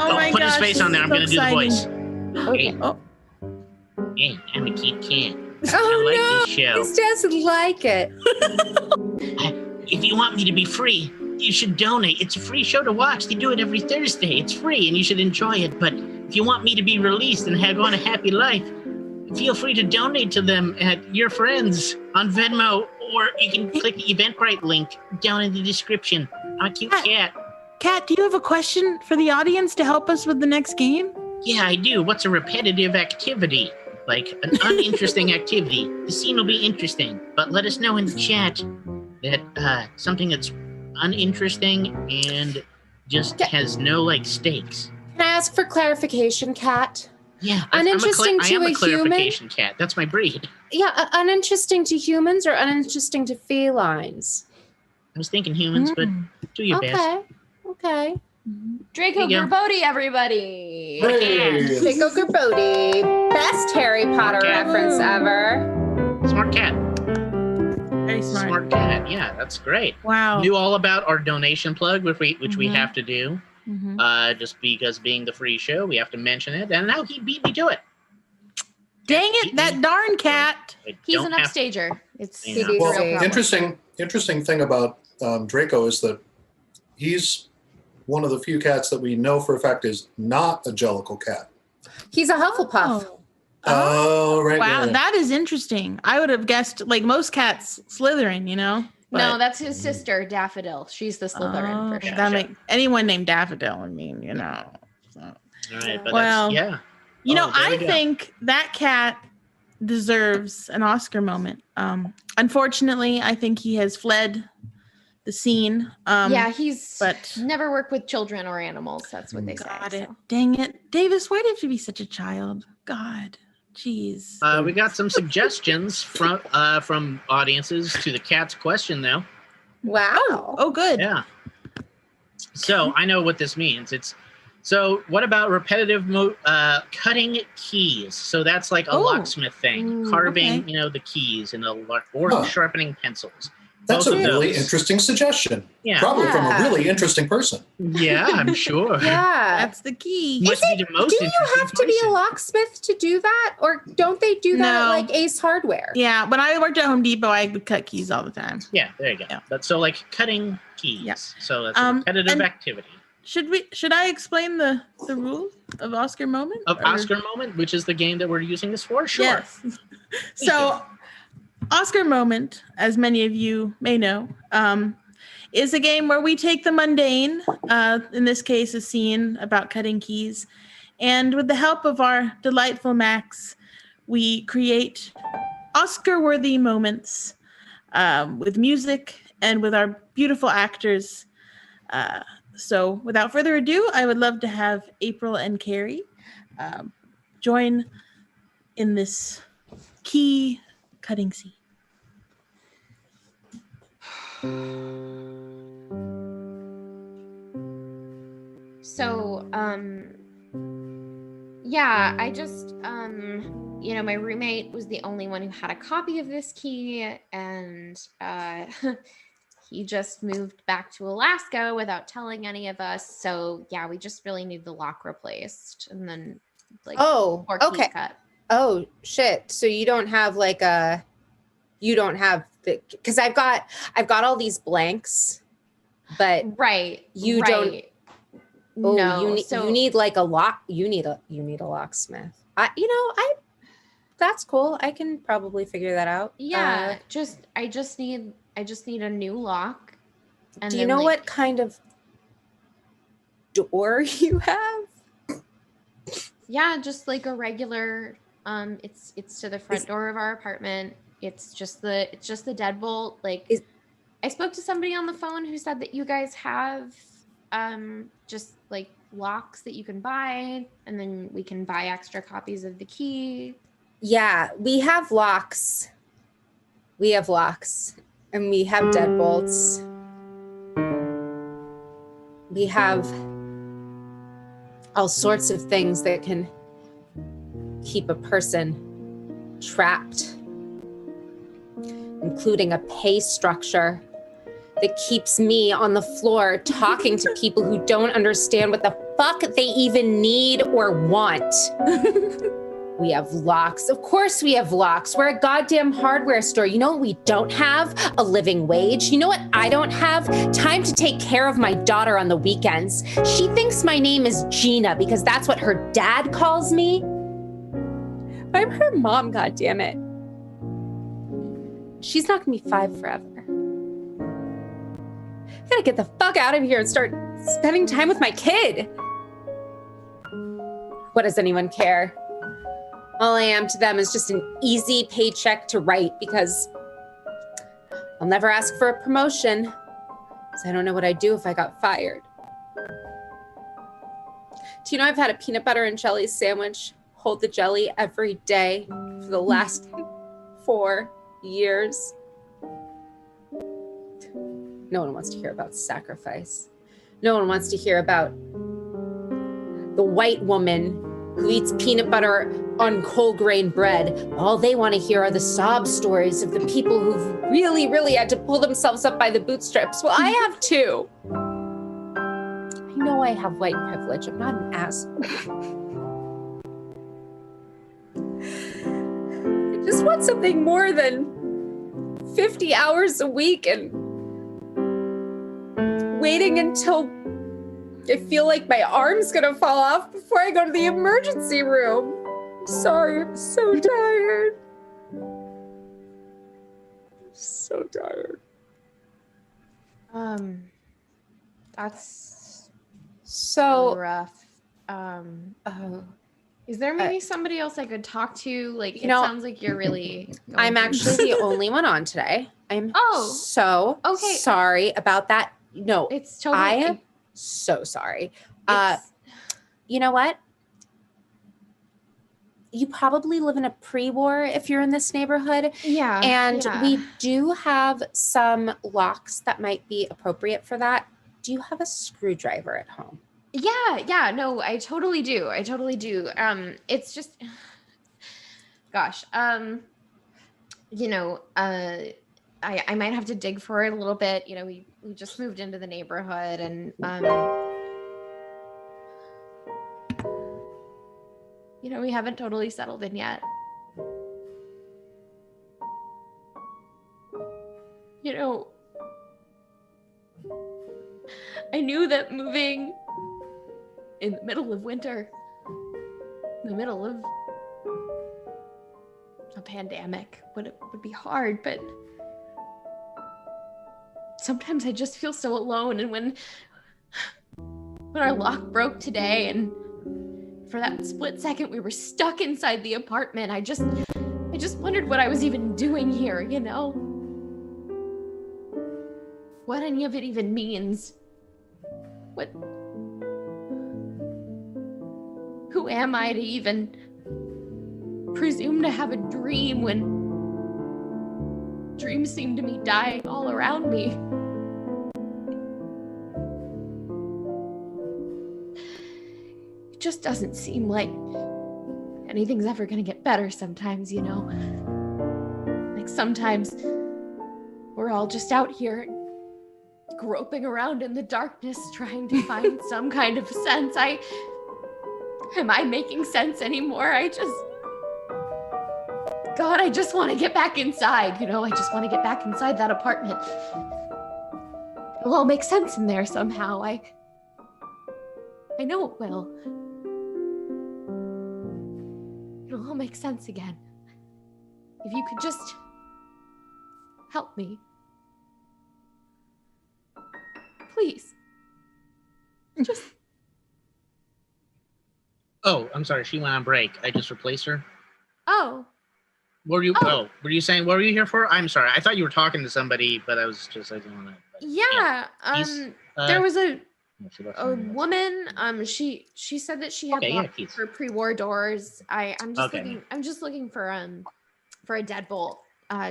Speaker 1: Oh my
Speaker 3: Put his
Speaker 1: gosh,
Speaker 3: face
Speaker 1: this
Speaker 3: on there.
Speaker 1: is
Speaker 3: I'm
Speaker 1: so
Speaker 3: going to do the
Speaker 1: exciting.
Speaker 3: voice.
Speaker 1: Okay.
Speaker 3: Hey,
Speaker 1: Oh.
Speaker 3: hey, I'm a cute cat.
Speaker 4: Oh
Speaker 3: I like
Speaker 4: no,
Speaker 3: this show.
Speaker 4: he doesn't like it.
Speaker 3: If you want me to be free, you should donate. It's a free show to watch. They do it every Thursday. It's free and you should enjoy it. But if you want me to be released and go on a happy life, feel free to donate to them at Your Friends on Venmo, or you can click the Eventbrite link down in the description. I'm a cute cat.
Speaker 1: Kat, do you have a question for the audience to help us with the next game?
Speaker 3: Yeah, I do. What's a repetitive activity? Like an uninteresting activity. The scene will be interesting, but let us know in the chat that something that's uninteresting and just has no stakes.
Speaker 4: Can I ask for clarification, cat?
Speaker 3: Yeah,
Speaker 4: Uninteresting to
Speaker 3: I am
Speaker 4: a
Speaker 3: a clarification cat. That's my breed.
Speaker 4: Yeah, uninteresting to humans or uninteresting to felines?
Speaker 3: I was thinking humans, but do your best.
Speaker 4: Okay.
Speaker 7: Draco
Speaker 3: There you go.
Speaker 7: Gerbode, everybody.
Speaker 5: Hey.
Speaker 4: Draco Gerbode, best Harry Potter
Speaker 3: cat.
Speaker 4: reference ever.
Speaker 3: Smart cat.
Speaker 1: Very smart.
Speaker 3: Smart cat. Yeah, that's great.
Speaker 1: Wow.
Speaker 3: Knew all about our donation plug, which we have to do.
Speaker 1: Mhm.
Speaker 3: Just because being the free show, we have to mention it. And now he beat me to it.
Speaker 1: Dang it, that darn cat.
Speaker 7: He's an upstager. It's
Speaker 3: Yeah.
Speaker 7: a real
Speaker 5: Well,
Speaker 7: problem.
Speaker 5: interesting thing about Draco is that he's one of the few cats that we know for a fact is not a Jellicle cat.
Speaker 4: He's a Hufflepuff.
Speaker 5: Oh, right.
Speaker 1: Wow,
Speaker 5: yeah.
Speaker 1: that is interesting. I would have guessed most cats Slytherin,
Speaker 7: No,
Speaker 1: but-
Speaker 7: that's his sister, Daffodil. She's the Slytherin for sure.
Speaker 1: That make anyone named Daffodil. I mean, So.
Speaker 3: All right, but
Speaker 1: Well,
Speaker 3: that's, yeah.
Speaker 1: I think that cat deserves an Oscar moment. Unfortunately, I think he has fled the scene.
Speaker 7: Yeah, he's
Speaker 1: but-
Speaker 7: never worked with children or animals. That's what they say.
Speaker 1: Got it.
Speaker 7: so.
Speaker 1: Dang it. Davis, why do you have to be such a child? God. Jeez.
Speaker 3: We got some suggestions from audiences to the cat's question, though.
Speaker 4: Wow.
Speaker 1: Oh, good.
Speaker 3: Yeah. So I know what this means. So what about repetitive cutting keys? So that's like a locksmith thing, carving,
Speaker 1: okay.
Speaker 3: the keys or sharpening pencils.
Speaker 5: That's
Speaker 3: Both
Speaker 5: a
Speaker 3: of
Speaker 5: really
Speaker 3: those.
Speaker 5: interesting suggestion.
Speaker 3: Yeah.
Speaker 5: Probably from a
Speaker 4: Yeah.
Speaker 5: really interesting person.
Speaker 3: Yeah, I'm sure.
Speaker 4: Yeah.
Speaker 1: That's the key.
Speaker 3: Must be the most
Speaker 4: Do you
Speaker 3: interesting
Speaker 4: have to be a
Speaker 3: person.
Speaker 4: locksmith to do that? Or don't they do that at
Speaker 1: No.
Speaker 4: like Ace Hardware?
Speaker 1: Yeah, when I worked at Home Depot, I would cut keys all the time.
Speaker 3: Yeah, there you go.
Speaker 1: Yeah.
Speaker 3: That's so like cutting keys.
Speaker 1: Yeah.
Speaker 3: So that's a repetitive
Speaker 1: and-
Speaker 3: activity.
Speaker 1: Should I explain the rules of Oscar Moment?
Speaker 3: Of
Speaker 1: Or-
Speaker 3: Oscar Moment, which is the game that we're using this for? Sure.
Speaker 1: Yes. So, Oscar Moment, as many of you may know, is a game where we take the mundane, in this case, a scene about cutting keys, and with the help of our delightful Max, we create Oscar-worthy moments with music and with our beautiful actors. So, without further ado, I would love to have April and Carrie join in this key cutting scene.
Speaker 7: So, yeah, I just, my roommate was the only one who had a copy of this key, and he just moved back to Alaska without telling any of us. So, yeah, we just really need the lock replaced, and then more keys
Speaker 4: okay.
Speaker 7: cut.
Speaker 4: Oh shit. So you don't have because I've got all these blanks, but
Speaker 7: Right.
Speaker 4: you
Speaker 7: right.
Speaker 4: don't. Oh,
Speaker 7: no.
Speaker 4: you need like a lock. You need a locksmith. That's cool. I can probably figure that out.
Speaker 7: Yeah, I just need a new lock. And
Speaker 4: Do you
Speaker 7: then,
Speaker 4: know what kind of door you have?
Speaker 7: Yeah, just like a regular. It's to the front door of our apartment. It's just the deadbolt. I spoke to somebody on the phone who said that you guys have just like locks that you can buy, and then we can buy extra copies of the key.
Speaker 4: Yeah, we have locks. We have locks, and we have deadbolts. We have all sorts of things that can keep a person trapped, including a pay structure that keeps me on the floor talking to people who don't understand what the fuck they even need or want. We have locks. Of course we have locks. We're a goddamn hardware store. You know what we don't have? A living wage. You know what I don't have? Time to take care of my daughter on the weekends. She thinks my name is Gina because that's what her dad calls me. I'm her mom, goddammit. She's not gonna be 5 forever. I gotta get the fuck out of here and start spending time with my kid. What does anyone care? All I am to them is just an easy paycheck to write because I'll never ask for a promotion because I don't know what I'd do if I got fired. Do you know I've had a peanut butter and jelly sandwich, hold the jelly every day for the last 4 years? No one wants to hear about sacrifice. No one wants to hear about the white woman who eats peanut butter on whole grain bread. All they want to hear are the sob stories of the people who've really, really had to pull themselves up by the bootstraps. Well, I have too. I know I have white privilege. I'm not an asshole. I just want something more than 50 hours a week and waiting until I feel like my arm's gonna fall off before I go to the emergency room. I'm sorry, I'm so tired. So tired.
Speaker 7: That's
Speaker 4: So
Speaker 7: rough. Is there maybe somebody else I could talk to? Like, it
Speaker 4: know,
Speaker 7: sounds like you're really.
Speaker 4: I'm actually the only one on today. I'm so
Speaker 7: okay.
Speaker 4: sorry about that. No,
Speaker 7: It's totally.
Speaker 4: I am so sorry. You know what? you probably live in a pre-war if you're in this neighborhood.
Speaker 7: Yeah.
Speaker 4: And
Speaker 7: yeah.
Speaker 4: we do have some locks that might be appropriate for that. Do you have a screwdriver at home?
Speaker 7: Yeah, no, I totally do. It's just, gosh, you know, I might have to dig for it a little bit. You know, we just moved into the neighborhood, and you know, we haven't totally settled in yet. You know, I knew that moving in the middle of winter, in the middle of a pandemic, would be hard, but sometimes I just feel so alone. And when our lock broke today, and for that split second we were stuck inside the apartment, I just wondered what I was even doing here, you know? What any of it even means. Who am I to even presume to have a dream when dreams seem to be dying all around me? It just doesn't seem like anything's ever gonna get better sometimes, you know? Like sometimes we're all just out here groping around in the darkness trying to find some kind of sense. Am I making sense anymore? I just want to get back inside, you know? I just want to get back inside that apartment. It'll all make sense in there somehow. I know it will. It'll all make sense again. If you could just help me. Please. Just.
Speaker 3: Oh, I'm sorry. She went on break. I just replaced her.
Speaker 7: Oh.
Speaker 3: Were you? Oh, were you saying? What were you here for? I'm sorry. I thought you were talking to somebody, but I didn't want to.
Speaker 7: Yeah. There was a
Speaker 3: a
Speaker 7: woman. She said that she had locked her pre-war doors. I'm just looking for a deadbolt.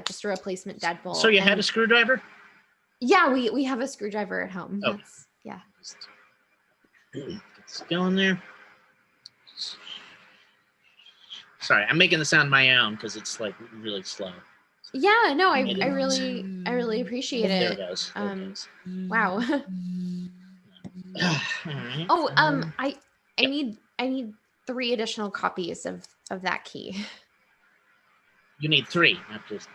Speaker 7: Just a replacement deadbolt.
Speaker 3: So you had a screwdriver?
Speaker 7: Yeah, we have a screwdriver at home.
Speaker 3: Oh.
Speaker 7: Yeah.
Speaker 3: Get this going there. Sorry, I'm making the sound my own because it's like really slow.
Speaker 7: Yeah, no, I really appreciate
Speaker 3: There
Speaker 7: it.
Speaker 3: it goes.
Speaker 7: Wow.
Speaker 3: Right.
Speaker 7: Oh, I need 3 additional copies of that key.
Speaker 3: You need 3, not just.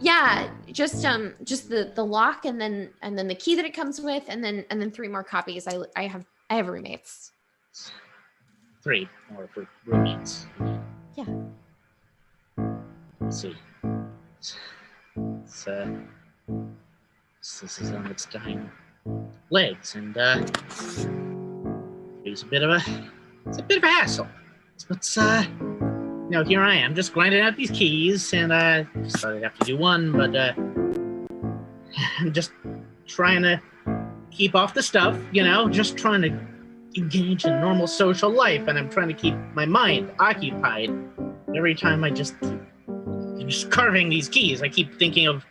Speaker 7: Yeah, just the lock and then the key that it comes with, and then 3 more copies. I have roommates.
Speaker 3: 3 more for roommates.
Speaker 7: Yeah.
Speaker 3: Let's see. This is on its dying legs, and it's a bit of a hassle. But here I am, just grinding out these keys, and just thought I'd have to do one, but I'm just trying to keep off the stuff, just trying to engage in normal social life, and I'm trying to keep my mind occupied. Every time I'm just carving these keys, I keep thinking of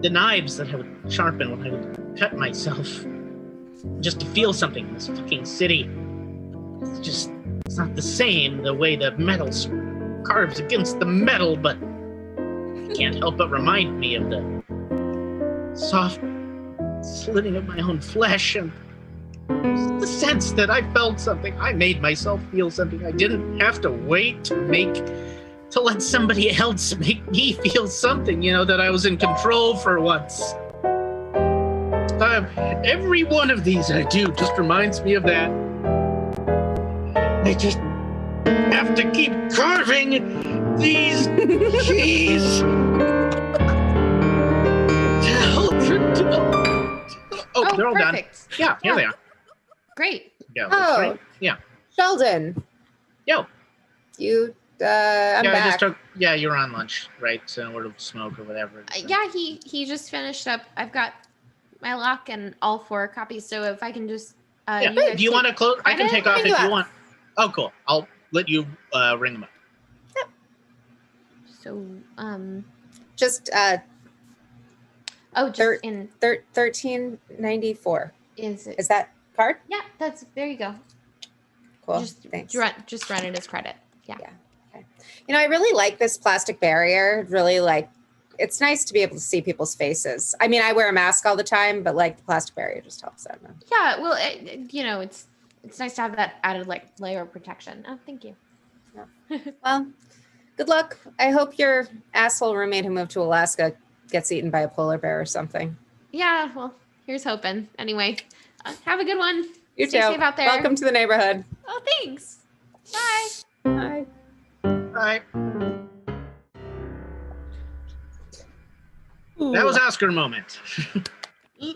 Speaker 3: the knives that I would sharpen when I would cut myself, just to feel something in this fucking city. It's not the same, the way the metal carves against the metal, but it can't help but remind me of the soft slitting of my own flesh, and the sense that I felt something. I made myself feel something. I didn't have to wait to let somebody else make me feel something, that I was in control for once. Every one of these I do just reminds me of that. I just have to keep carving these keys. Oh, they're all
Speaker 7: perfect.
Speaker 3: Done. Yeah, here they are.
Speaker 7: Great.
Speaker 3: Yeah.
Speaker 4: Oh.
Speaker 3: Right. Yeah.
Speaker 4: Sheldon.
Speaker 3: Yo.
Speaker 4: You, I'm back.
Speaker 3: You're on lunch, right? So we're to smoke or whatever.
Speaker 7: Yeah, he just finished up. I've got my lock and all 4 copies. So if I can just,
Speaker 3: do you want to close? I can take off if you want. Oh, cool. let you ring them up.
Speaker 7: So,
Speaker 4: Just
Speaker 7: just in
Speaker 4: 1394.
Speaker 7: is it?
Speaker 4: Is that card?
Speaker 7: Yeah, there you go.
Speaker 4: Cool.
Speaker 7: Thanks.
Speaker 4: Thanks.
Speaker 7: Just run it as credit. Yeah.
Speaker 4: Okay. I really like this plastic barrier. Really it's nice to be able to see people's faces. I mean, I wear a mask all the time, but the plastic barrier just helps out.
Speaker 7: Yeah. Well, it's nice to have that added layer of protection. Oh, thank you.
Speaker 4: Yeah. Well, good luck. I hope your asshole roommate who moved to Alaska gets eaten by a polar bear or something.
Speaker 7: Yeah. Well, here's hoping. Anyway, have a good one.
Speaker 4: You
Speaker 7: Stay
Speaker 4: too.
Speaker 7: safe out there.
Speaker 4: Welcome to the neighborhood.
Speaker 7: Oh, thanks. Bye.
Speaker 4: Bye.
Speaker 3: Bye.
Speaker 1: Ooh,
Speaker 3: That was Oscar moment.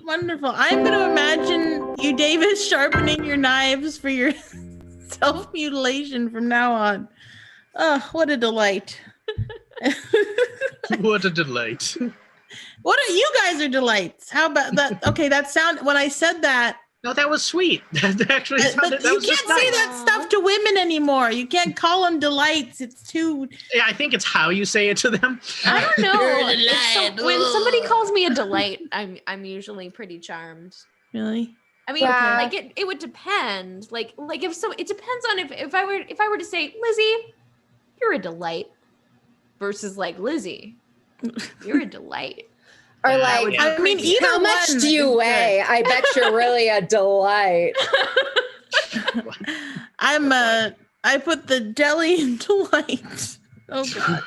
Speaker 1: wonderful. I'm going to imagine you, Davis, sharpening your knives for your self-mutilation from now on. Oh, what a delight.
Speaker 3: What a delight.
Speaker 1: What are you guys are delights? How about that? Okay, when I said that.
Speaker 3: No, that was sweet. That actually sounded,
Speaker 1: But
Speaker 3: that
Speaker 1: you
Speaker 3: was
Speaker 1: can't
Speaker 3: just
Speaker 1: say
Speaker 3: nice.
Speaker 1: that stuff to women anymore. You can't call them delights. It's too.
Speaker 3: Yeah, I think it's how you say it to them.
Speaker 7: I don't know.
Speaker 1: You're a delight.
Speaker 7: When somebody calls me a delight, I'm usually pretty charmed.
Speaker 1: Really?
Speaker 7: I mean,
Speaker 4: Yeah.
Speaker 7: it would depend. It depends on if I were to say, Lizzie, you're a delight, versus Lizzie, you're a delight.
Speaker 4: Or
Speaker 3: Yeah.
Speaker 1: I mean, either
Speaker 4: how much
Speaker 1: one
Speaker 4: do you
Speaker 1: is
Speaker 4: weigh? I bet you're really a delight.
Speaker 1: I put the deli in delight. Oh God.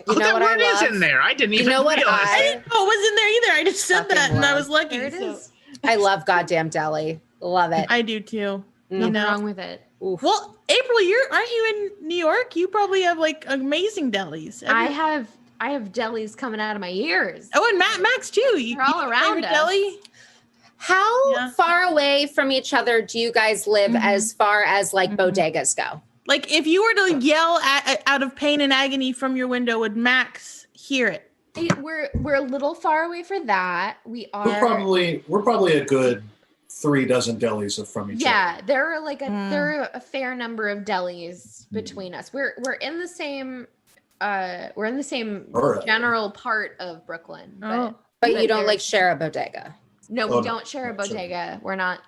Speaker 3: Oh,
Speaker 4: know
Speaker 3: that
Speaker 4: what I
Speaker 3: word is
Speaker 4: love?
Speaker 3: in there. I didn't even
Speaker 4: know what
Speaker 3: realize.
Speaker 1: I didn't know it was in there either. I just said
Speaker 4: Fucking
Speaker 1: that and I
Speaker 4: love.
Speaker 1: was lucky.
Speaker 7: There it
Speaker 1: so-
Speaker 7: is.
Speaker 4: I love goddamn deli. Love it.
Speaker 1: I do too.
Speaker 7: Nothing
Speaker 1: know.
Speaker 7: wrong with it.
Speaker 4: Oof.
Speaker 1: Well, April, aren't you in New York? You probably have amazing delis.
Speaker 7: I have delis coming out of my ears.
Speaker 1: Oh, and Max too.
Speaker 7: They're all
Speaker 1: you
Speaker 7: around
Speaker 1: favorite
Speaker 7: us.
Speaker 1: deli?
Speaker 4: How
Speaker 1: Yeah.
Speaker 4: far away from each other do you guys live
Speaker 1: Mhm.
Speaker 4: as far as bodegas go?
Speaker 1: Like if you were to yell out of pain and agony from your window, would Max hear it?
Speaker 7: We're a little far away for that. We are.
Speaker 5: We're probably a good 3 dozen delis from each other.
Speaker 7: Yeah, there are there
Speaker 1: Mm.
Speaker 7: are a fair number of delis between us. We're in the same
Speaker 5: Alright.
Speaker 7: general part of Brooklyn. But,
Speaker 1: Oh.
Speaker 4: But you don't
Speaker 7: there's-
Speaker 4: share a bodega.
Speaker 7: No,
Speaker 5: Oh,
Speaker 7: we
Speaker 5: no.
Speaker 7: don't share a
Speaker 5: No, sorry.
Speaker 7: bodega. We're not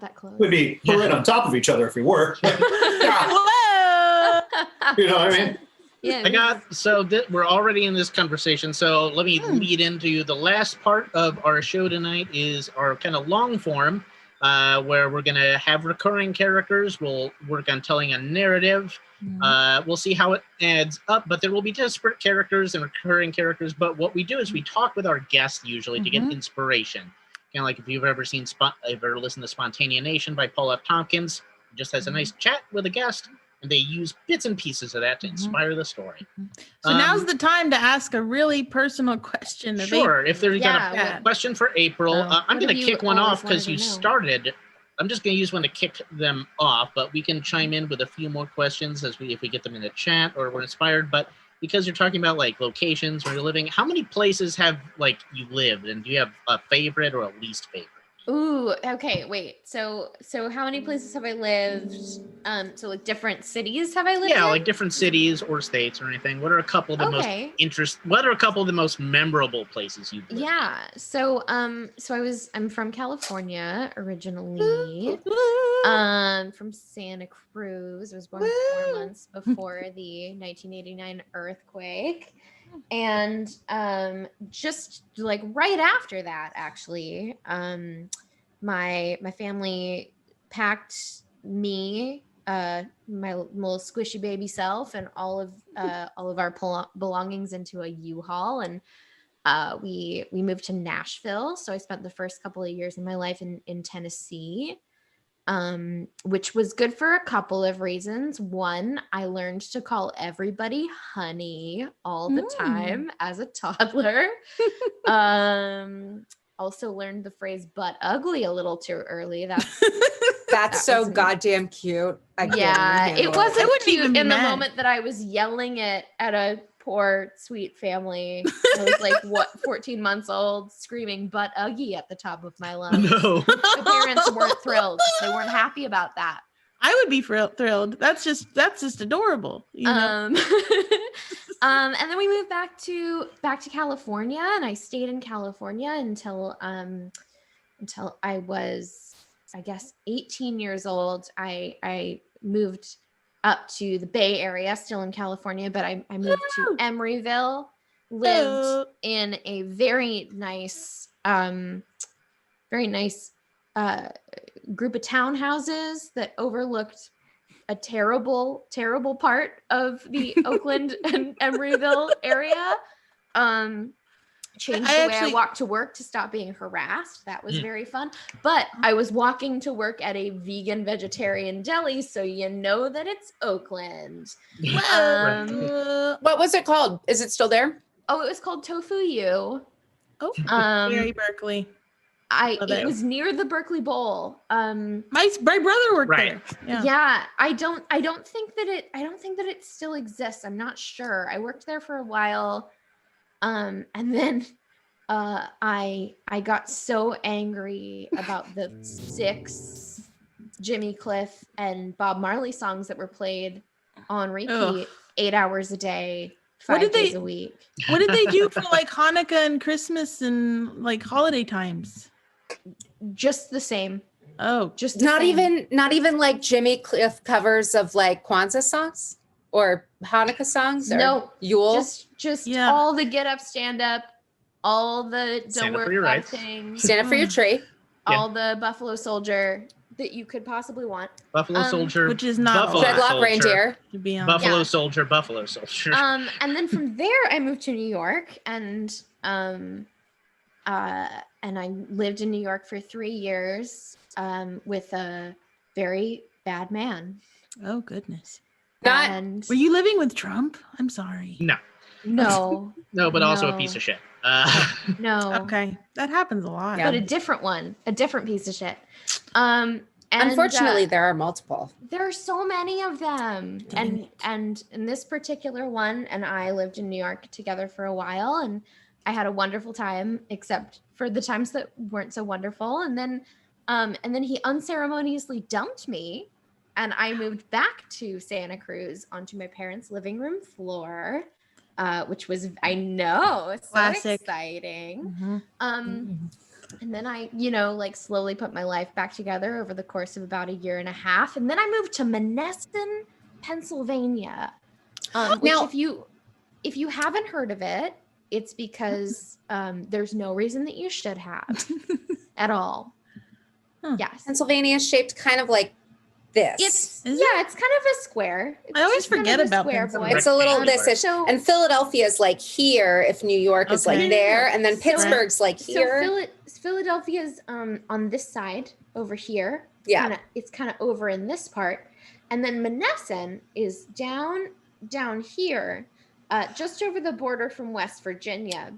Speaker 7: that close.
Speaker 5: We'd be right on top of each other if we were. Yeah,
Speaker 1: Whoa!
Speaker 5: you know what I mean?
Speaker 7: Yeah.
Speaker 3: We're already in this conversation. So let me lead into the last part of our show tonight is our kind of long form, where we're going to have recurring characters. We'll work on telling a narrative. We'll see how it adds up, but there will be disparate characters and recurring characters. But what we do is we talk with our guests usually to get inspiration. Kind of like if you've ever listened to Spontanea Nation by Paul F. Tompkins, he just has a nice chat with a guest, and they use bits and pieces of that to inspire the story.
Speaker 1: So now's the time to ask a really personal question.
Speaker 3: Sure. If there's got
Speaker 1: Yeah.
Speaker 3: a question for April, I'm
Speaker 7: What
Speaker 3: going
Speaker 7: have
Speaker 3: to
Speaker 7: you
Speaker 3: kick one
Speaker 7: always
Speaker 3: off because
Speaker 7: wanted
Speaker 3: you
Speaker 7: to know?
Speaker 3: started. I'm just going to use one to kick them off, but we can chime in with a few more questions if we get them in the chat or we're inspired. But because you're talking about locations where you're living, how many places have you lived, and do you have a favorite or a least favorite?
Speaker 7: Ooh, okay, wait. So how many places have I lived? So different cities have I lived
Speaker 3: Yeah,
Speaker 7: in?
Speaker 3: different cities or states or anything. What are a couple of the
Speaker 7: Okay.
Speaker 3: What are a couple of the most memorable places you've lived?
Speaker 7: Yeah. So I'm from California originally. From Santa Cruz. I was born 4 months before the 1989 earthquake. And just right after that, actually, my family packed me, my little squishy baby self, and all of our belongings into a U-Haul, and we moved to Nashville. So I spent the first couple of years of my life in Tennessee, which was good for a couple of reasons. One, I learned to call everybody honey all the time as a toddler. Also learned the phrase butt ugly a little too early.
Speaker 4: That's
Speaker 7: That
Speaker 4: so
Speaker 7: was me.
Speaker 4: goddamn cute. I can't
Speaker 7: Yeah,
Speaker 4: even
Speaker 7: it
Speaker 4: handle
Speaker 7: wasn't
Speaker 1: wouldn't
Speaker 7: cute
Speaker 1: even be
Speaker 7: in the
Speaker 1: mad.
Speaker 7: moment that I was yelling it at a poor, sweet family. I was 14 months old, screaming butt uggy at the top of my lungs.
Speaker 3: No.
Speaker 7: My parents weren't thrilled. They weren't happy about that.
Speaker 1: I would be thrilled. That's just adorable. You know?
Speaker 7: And then we moved back to California, and I stayed in California until I was, I guess, 18 years old. I moved up to the Bay Area, still in California, but I moved to Emeryville, lived in a very nice group of townhouses that overlooked a terrible part of the Oakland and Emeryville area. Changed the way I walked to work to stop being harassed. That was very fun. But I was walking to work at a vegan vegetarian deli, so you know that it's Oakland.
Speaker 4: What was it called? Is it still there?
Speaker 7: Oh, it was called Tofu U.
Speaker 1: Oh, very Berkeley.
Speaker 7: It was near the Berkeley Bowl.
Speaker 1: My brother worked there.
Speaker 7: Yeah. I don't think that it still exists. I'm not sure. I worked there for a while. And then I got so angry about the 6 Jimmy Cliff and Bob Marley songs that were played on repeat 8 hours a day, 5 days a week.
Speaker 1: What did they do for like Hanukkah and Christmas and like holiday times?
Speaker 7: Just the same.
Speaker 1: Oh,
Speaker 7: just
Speaker 4: not even like Jimmy Cliff covers of like Kwanzaa songs or Hanukkah songs? Or
Speaker 7: no,
Speaker 4: Yule?
Speaker 7: Just all the get up, stand up, all the don't worry about things.
Speaker 4: Stand up for your tree.
Speaker 7: All the Buffalo Soldier that you could possibly want.
Speaker 3: Buffalo Soldier,
Speaker 1: which is not
Speaker 4: Dreadlock Reindeer.
Speaker 3: Buffalo Soldier, Buffalo Soldier.
Speaker 7: And then from there, I moved to New York, and I lived in New York for 3 years with a very bad man.
Speaker 1: Oh goodness!
Speaker 7: Were
Speaker 1: you living with Trump? I'm sorry.
Speaker 7: No,
Speaker 3: but also a piece of shit.
Speaker 7: No.
Speaker 1: Okay, that happens a lot.
Speaker 7: But a different one, a different piece of shit.
Speaker 4: Unfortunately, there are multiple.
Speaker 7: There are so many of them, and in this particular one, and I lived in New York together for a while, and I had a wonderful time, except for the times that weren't so wonderful. And then he unceremoniously dumped me, and I moved back to Santa Cruz onto my parents' living room floor, which was, I know, so exciting. And then I, slowly put my life back together over the course of about 1.5 years. And then I moved to Monessen, Pennsylvania. Which now, if you haven't heard of it, it's because there's no reason that you should have at all. Yes.
Speaker 4: Pennsylvania is shaped kind of like this.
Speaker 7: It's kind of a square.
Speaker 1: I always forget about Pennsylvania.
Speaker 4: It's a little this-ish. And Philadelphia is like here if New York is like there. And then Pittsburgh's like here.
Speaker 7: So Philadelphia's on this side over here.
Speaker 4: Yeah.
Speaker 7: It's kind of over in this part. And then Monessen is down here. Just over the border from West Virginia.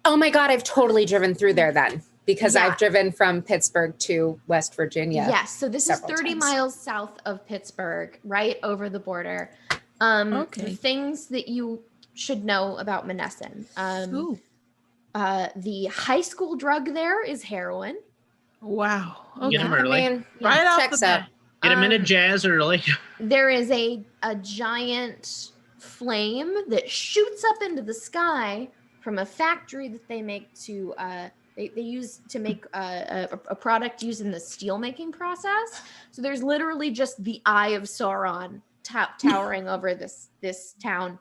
Speaker 4: Oh my God, I've totally driven through there then, because I've driven from Pittsburgh to West Virginia.
Speaker 7: Yes, so this is 30 miles south of Pittsburgh, right over the border. The things that you should know about Monessen. The high school drug there is heroin.
Speaker 1: Wow.
Speaker 3: Okay. Get them early.
Speaker 1: Right off the bat.
Speaker 3: Get them into jazz early.
Speaker 7: There is a giant flame that shoots up into the sky from a factory that they make to they use to make a product used in the steel making process. So there's literally just the eye of Sauron towering over this town.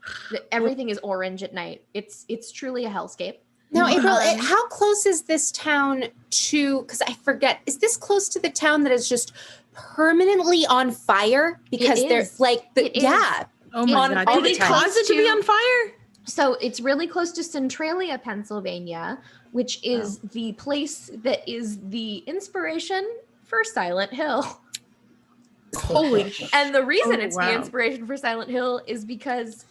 Speaker 7: Everything is orange at night. It's truly a hellscape.
Speaker 4: Now, April, how close is this town to? Because I forget. Is this close to the town that is just permanently on fire? Because there's like
Speaker 1: Oh my God! Did they cause it to be on fire?
Speaker 7: So it's really close to Centralia, Pennsylvania, which is the place that is the inspiration for Silent Hill.
Speaker 1: Holy shit.
Speaker 7: And the reason it's the inspiration for Silent Hill is because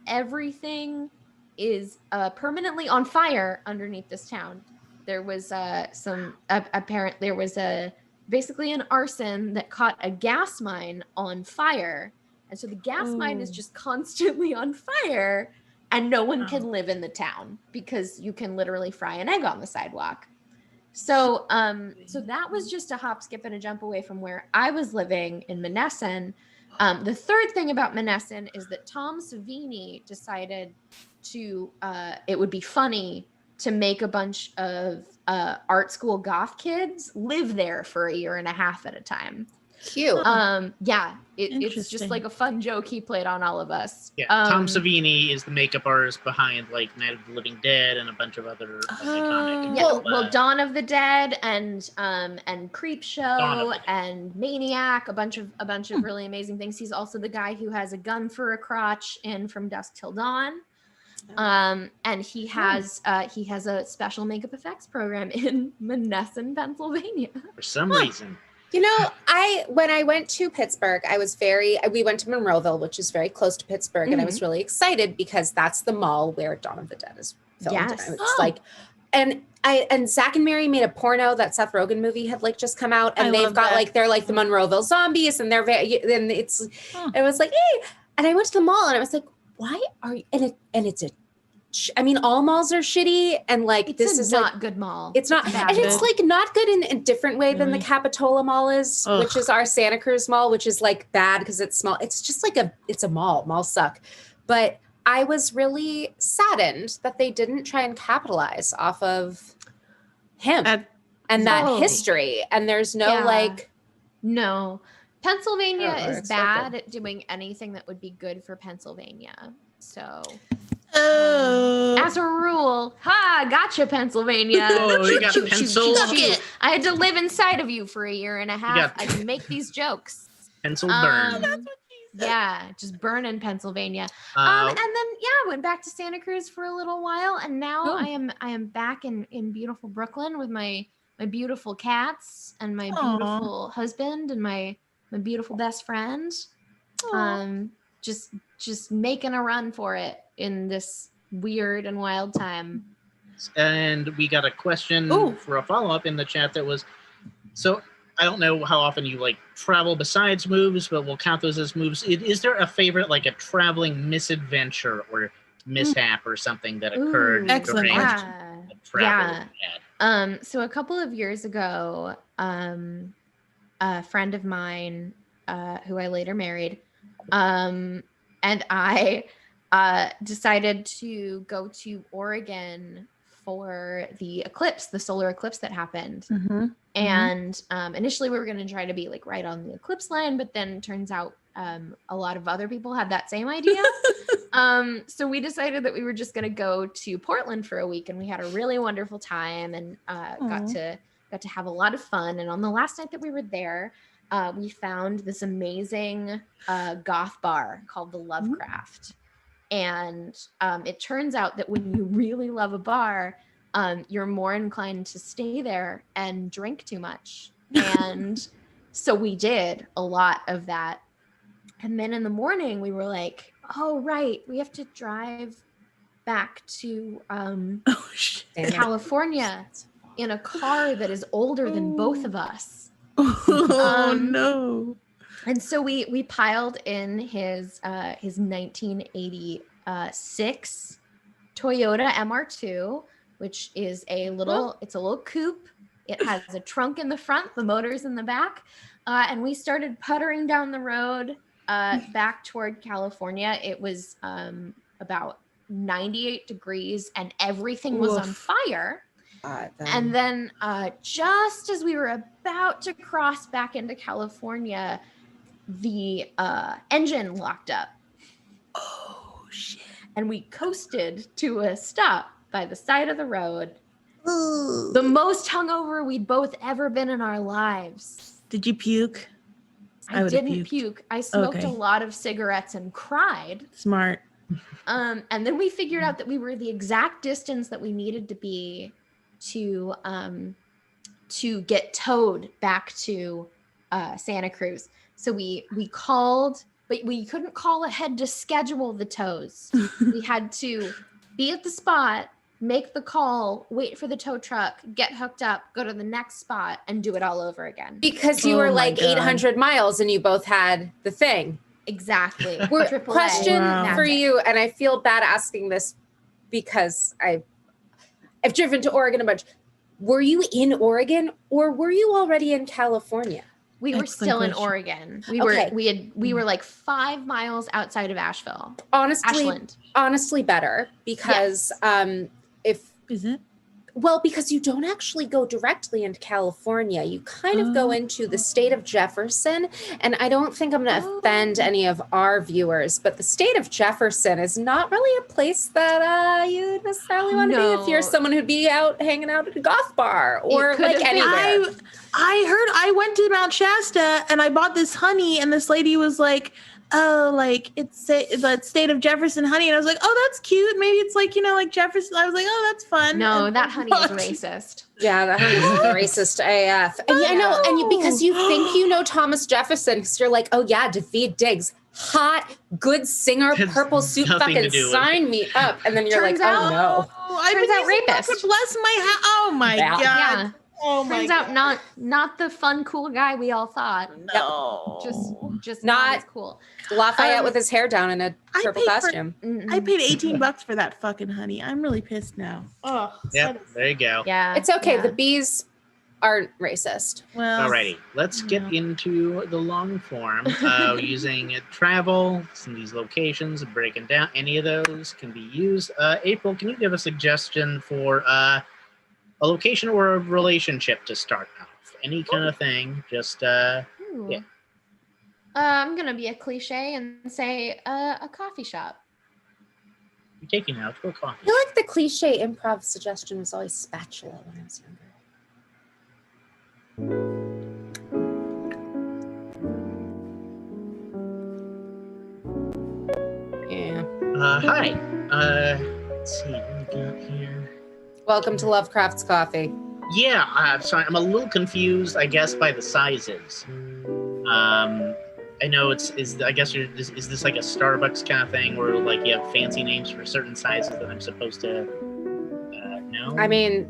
Speaker 7: everything is permanently on fire underneath this town. There was basically an arson that caught a gas mine on fire. And so the gas mine is just constantly on fire, and no one can live in the town because you can literally fry an egg on the sidewalk. So that was just a hop, skip, and a jump away from where I was living in Monessen. The third thing about Monessen is that Tom Savini decided it would be funny to make a bunch of art school goth kids live there for a year and a half at a time.
Speaker 4: Cute.
Speaker 7: It's just like a fun joke he played on all of us.
Speaker 3: Yeah, Tom Savini is the makeup artist behind like Night of the Living Dead and a bunch of other iconic.
Speaker 7: Well, Dawn of the Dead and Creepshow and Maniac, a bunch of really amazing things. He's also the guy who has a gun for a crotch in From Dusk Till Dawn. And he has a special makeup effects program in Monessen, Pennsylvania.
Speaker 3: For some reason.
Speaker 4: You know, when I went to Pittsburgh, we went to Monroeville, which is very close to Pittsburgh, and I was really excited because that's the mall where Dawn of the Dead is filmed.
Speaker 7: Yes.
Speaker 4: And it's like, and Zach and Mary made a porno, that Seth Rogen movie had like just come out, and they've got like, they're like the Monroeville zombies, and they're very, and it was like, hey, and I went to the mall and I was like, why are you, and it's all malls are shitty, and like this is
Speaker 7: not
Speaker 4: like,
Speaker 7: good mall.
Speaker 4: It's not, and it's like not good in a different way than the Capitola Mall is, which is our Santa Cruz Mall, which is like bad because it's small. It's just like it's a mall. Malls suck. But I was really saddened that they didn't try and capitalize off of him and that history. And there's no
Speaker 7: Pennsylvania is bad at doing anything that would be good for Pennsylvania. So. As a rule, gotcha, Pennsylvania.
Speaker 3: Oh, you got pencil.
Speaker 7: I had to live inside of you for a year and a half. I can make these jokes.
Speaker 3: Pencil burn.
Speaker 1: That's what she said.
Speaker 7: Yeah, just burn in Pennsylvania. And then went back to Santa Cruz for a little while, and now I am back in beautiful Brooklyn with my beautiful cats and my beautiful husband and my beautiful best friend. Just making a run for it in this weird and wild time.
Speaker 3: And we got a question for a follow-up in the chat that was, so I don't know how often you like travel besides moves, but we'll count those as moves. Is there a favorite, like a traveling misadventure or mishap or something that occurred during a travel?
Speaker 7: So a couple of years ago, a friend of mine who I later married, and I decided to go to Oregon for the solar eclipse that happened. And initially we were going to try to be like right on the eclipse line, but then turns out a lot of other people had that same idea. So we decided that we were just going to go to Portland for a week, and we had a really wonderful time and got to have a lot of fun. And on the last night that we were there, we found this amazing goth bar called the Lovecraft. And it turns out that when you really love a bar, you're more inclined to stay there and drink too much. And so we did a lot of that. And then in the morning, we were like, oh, right, we have to drive back to California in a car that is older than both of us.
Speaker 1: No.
Speaker 7: And so we piled in his 1986 Toyota MR2, which is it's a little coupe. It has a trunk in the front, the motor's in the back. And we started puttering down the road back toward California. It was about 98 degrees and everything was on fire. And then just as we were about to cross back into California, the engine locked up.
Speaker 1: Oh, shit.
Speaker 7: And we coasted to a stop by the side of the road. Ooh. The most hungover we'd both ever been in our lives.
Speaker 1: Did you puke?
Speaker 7: I didn't puke. I smoked a lot of cigarettes and cried.
Speaker 1: Smart.
Speaker 7: And then we figured out that we were the exact distance that we needed to be to get towed back to Santa Cruz. So we called, but we couldn't call ahead to schedule the tows. We had to be at the spot, make the call, wait for the tow truck, get hooked up, go to the next spot, and do it all over again.
Speaker 4: Because you were like 800 miles and you both had the thing.
Speaker 7: Exactly.
Speaker 4: Question for you, and I feel bad asking this because I've driven to Oregon a bunch. were you in Oregon or were you already in California?
Speaker 7: We were
Speaker 1: Excellent
Speaker 7: still in
Speaker 1: question.
Speaker 7: Oregon.
Speaker 4: Okay.
Speaker 7: We were like 5 miles outside of Asheville.
Speaker 4: Honestly,
Speaker 7: Ashland.
Speaker 4: better because if
Speaker 1: Is it?
Speaker 4: well, because you don't actually go directly into California. You kind of go into the state of Jefferson. And I don't think I'm going to offend any of our viewers, but the state of Jefferson is not really a place that you necessarily want to be if you're someone who'd be out hanging out at a goth bar or like anywhere.
Speaker 1: I went to Mount Shasta and I bought this honey, and this lady was like, oh, like it's the state of Jefferson honey. And I was like, oh, that's cute. Maybe it's like, like Jefferson. I was like, oh, that's fun.
Speaker 7: No,
Speaker 1: and
Speaker 7: that honey is racist.
Speaker 4: Yeah, that honey is racist AF. And I know, and because you think you know Thomas Jefferson, because you're like, oh yeah, Daveed Diggs, hot, good singer, purple suit, fucking sign me up. And then you're
Speaker 7: Turns
Speaker 4: like,
Speaker 7: out-
Speaker 4: oh no.
Speaker 7: Turns out rapist.
Speaker 1: Bless my house. Oh my God.
Speaker 7: Yeah.
Speaker 1: Oh my
Speaker 7: Turns out not the fun, cool guy we all thought.
Speaker 1: No.
Speaker 7: Just
Speaker 4: Not
Speaker 7: not as cool.
Speaker 4: Lafayette with his hair down in a purple
Speaker 1: paid for-
Speaker 4: costume.
Speaker 1: I paid $18 for that fucking honey. I'm really pissed now. Oh,
Speaker 3: Yep, there you go.
Speaker 7: Yeah.
Speaker 4: It's okay.
Speaker 7: yeah.
Speaker 4: The bees aren't racist.
Speaker 1: well.
Speaker 3: Alrighty, let's get into the long form. Using travel, some of these locations, breaking down any of those can be used. April, can you give a suggestion for a location or a relationship to start off? Any kind of thing, just yeah.
Speaker 7: I'm gonna be a cliche and say a coffee shop.
Speaker 3: You're taking out to a coffee.
Speaker 4: I feel like the cliche improv suggestion was always spatula when I was younger. Yeah.
Speaker 3: Hi. Let's see what we got here.
Speaker 4: Welcome to Lovecraft's Coffee.
Speaker 3: Yeah, sorry, I'm a little confused, I guess, by the sizes. I know is this like a Starbucks kind of thing where like you have fancy names for certain sizes that I'm supposed to know?
Speaker 4: I mean,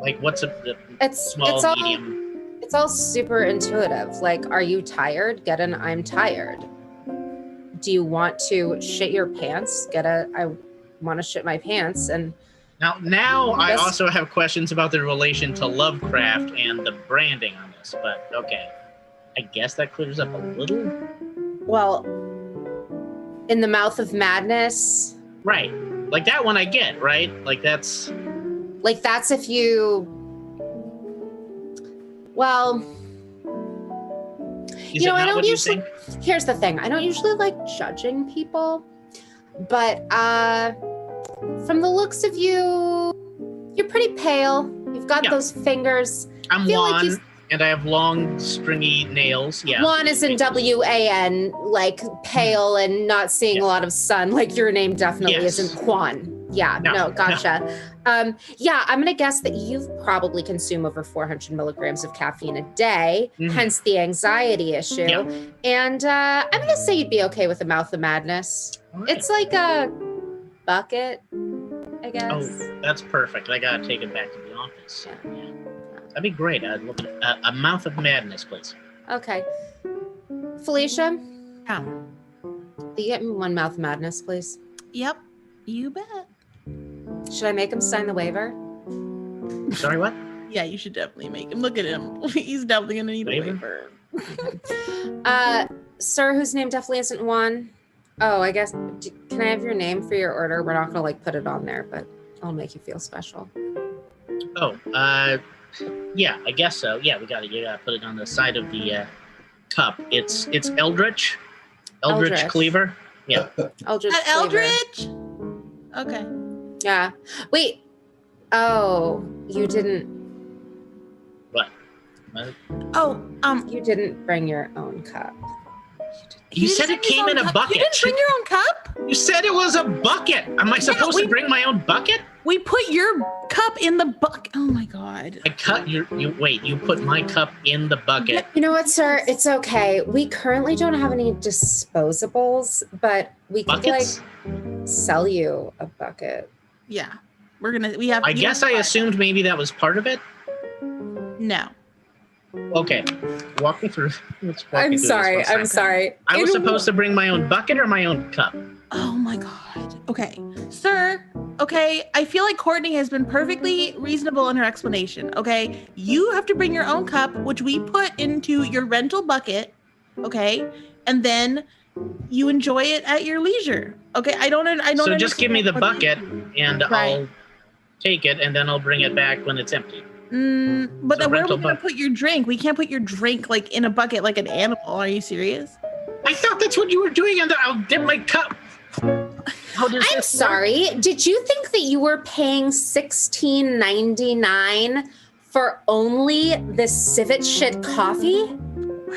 Speaker 3: like what's the
Speaker 4: it's
Speaker 3: small,
Speaker 4: all
Speaker 3: medium?
Speaker 4: it's all super intuitive. Like, are you tired? Get an I'm tired. Do you want to shit your pants? Get a I want to shit my pants. And
Speaker 3: Now I also have questions about the relation to Lovecraft and the branding on this, but okay. I guess that clears up a little.
Speaker 4: well, in the mouth of madness,
Speaker 3: Right. Like that one I get, right? Like that's
Speaker 4: like that's if you well,
Speaker 3: is it
Speaker 4: I
Speaker 3: not
Speaker 4: don't
Speaker 3: what you
Speaker 4: usually
Speaker 3: think?
Speaker 4: here's the thing. I don't usually like judging people, but from the looks of you, you're pretty pale. You've got
Speaker 3: Yeah.
Speaker 4: those fingers.
Speaker 3: I'm
Speaker 4: feel like
Speaker 3: Juan,
Speaker 4: he's-
Speaker 3: and I have long, stringy nails. Yeah.
Speaker 4: Juan is in WAN, like pale and not seeing
Speaker 3: Yeah.
Speaker 4: a lot of sun. Like your name definitely
Speaker 3: Yes.
Speaker 4: isn't Juan. Yeah,
Speaker 3: No,
Speaker 4: gotcha. Yeah, I'm gonna guess that you've probably consumed over 400 milligrams of caffeine a day,
Speaker 3: Mhm.
Speaker 4: hence the anxiety issue.
Speaker 3: Yeah.
Speaker 4: And I'm gonna say you'd be okay with the mouth of madness.
Speaker 3: All right.
Speaker 4: It's like a bucket, I guess.
Speaker 3: Oh, that's perfect. I gotta take it back to the office. Yeah. That'd be great. I'd love it. A mouth of madness, please.
Speaker 4: Okay. Felicia,
Speaker 1: Yeah.
Speaker 4: will you get me one mouth of madness, please?
Speaker 1: Yep. You bet.
Speaker 4: Should I make him sign the waiver?
Speaker 3: Sorry, what?
Speaker 1: Yeah, you should definitely make him. Look at him. He's definitely gonna need a
Speaker 3: Waiver?
Speaker 1: waiver.
Speaker 4: Sir, whose name definitely isn't Juan. Oh, I guess, can I have your name for your order? We're not gonna like put it on there, but I'll make you feel special.
Speaker 3: Oh, yeah, I guess so. Yeah, you gotta put it on the side of the cup. It's Eldritch
Speaker 4: Eldritch.
Speaker 3: Cleaver. Yeah.
Speaker 4: Eldritch.
Speaker 1: At
Speaker 4: flavor.
Speaker 1: Eldridge? Okay.
Speaker 4: Yeah. Wait. Oh, you didn't
Speaker 3: What?
Speaker 1: Oh,
Speaker 4: you didn't bring your own cup.
Speaker 3: You said it came in a bucket.
Speaker 1: You didn't bring your own cup?
Speaker 3: You said it was a bucket. Am I supposed to bring my own bucket?
Speaker 1: We put your cup in the bucket. Oh my God.
Speaker 3: I cut you put my cup in the bucket.
Speaker 4: You know what, sir? It's okay. We currently don't have any disposables, but we could
Speaker 3: Buckets?
Speaker 4: like sell you a bucket.
Speaker 1: Yeah. We have.
Speaker 3: I guess I assumed maybe that was part of it.
Speaker 1: No.
Speaker 3: Okay. Walk me through. Let's walk
Speaker 4: I'm
Speaker 3: me through
Speaker 4: sorry.
Speaker 3: this one
Speaker 4: I'm
Speaker 3: second.
Speaker 4: sorry.
Speaker 3: I was supposed to bring my own bucket or my own cup?
Speaker 1: Oh my God. Okay. Sir, okay? I feel like Courtney has been perfectly reasonable in her explanation, okay? You have to bring your own cup, which we put into your rental bucket, okay? And then you enjoy it at your leisure, okay? I don't.
Speaker 3: So just give me the
Speaker 1: understand
Speaker 3: bucket, and
Speaker 1: Right.
Speaker 3: I'll take it, and then I'll bring it back when it's empty.
Speaker 1: But
Speaker 3: So
Speaker 1: then where are we
Speaker 3: rental
Speaker 1: gonna
Speaker 3: bucket.
Speaker 1: put your drink? We can't put your drink like in a bucket like an animal. Are you serious?
Speaker 3: I thought that's what you were doing, and I'll dip my cup. How does
Speaker 4: I'm
Speaker 3: this
Speaker 4: sorry. Did you think that you were paying $16.99 for only the civet shit coffee?
Speaker 3: work?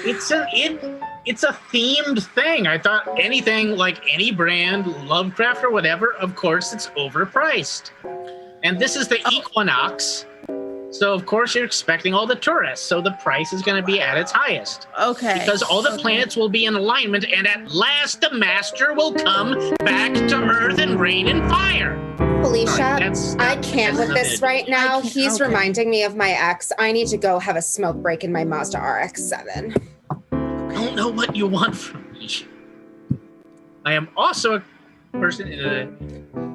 Speaker 3: It's a themed thing. I thought anything like any brand, Lovecraft or whatever, of course it's overpriced. And this is the equinox. So of course you're expecting all the tourists. So the price is going to be at its highest.
Speaker 1: Okay.
Speaker 3: Because all the planets will be in alignment, and at last the master will come back to Earth and rain and fire.
Speaker 4: Felicia,
Speaker 3: That's-
Speaker 4: I can't with
Speaker 3: that's
Speaker 4: this
Speaker 3: not
Speaker 4: right now.
Speaker 1: I can't-
Speaker 4: He's
Speaker 1: okay.
Speaker 4: reminding me of my ex. I need to go have a smoke break in my Mazda RX-7.
Speaker 3: I don't know what you want from me. I am also a person in a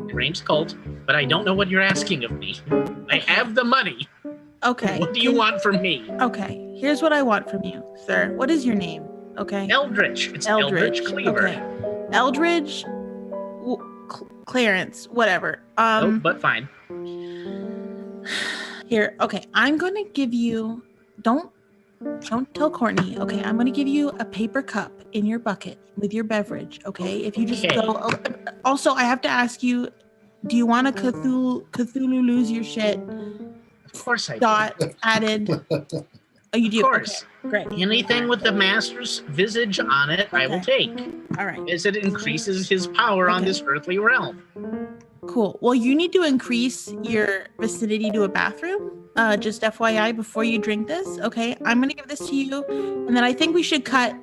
Speaker 3: deranged cult, but I don't know what you're asking of me. I have the money.
Speaker 1: Okay.
Speaker 3: What do you want from me?
Speaker 1: Okay. Here's what I want from you, sir. What is your name? Okay.
Speaker 3: Eldritch. It's Eldritch Cleaver.
Speaker 1: Okay. Eldridge, Clarence, whatever.
Speaker 3: Nope, but fine.
Speaker 1: Here. Okay. I'm gonna give you. Don't tell Courtney. Okay. I'm gonna give you a paper cup in your bucket with your beverage. Okay. If you just
Speaker 3: Okay.
Speaker 1: go. Also, I have to ask you. Do you want a Cthulhu lose your shit
Speaker 3: Of course I do.
Speaker 1: dot added? Oh, you do.
Speaker 3: Of course.
Speaker 1: Okay, great.
Speaker 3: Anything with the master's visage on it, I will take,
Speaker 1: All right.
Speaker 3: as it increases his power on
Speaker 1: Okay.
Speaker 3: this earthly realm.
Speaker 1: Cool. Well, you need to increase your vicinity to a bathroom. Just FYI, before you drink this, okay? I'm gonna give this to you, and then I think we should cut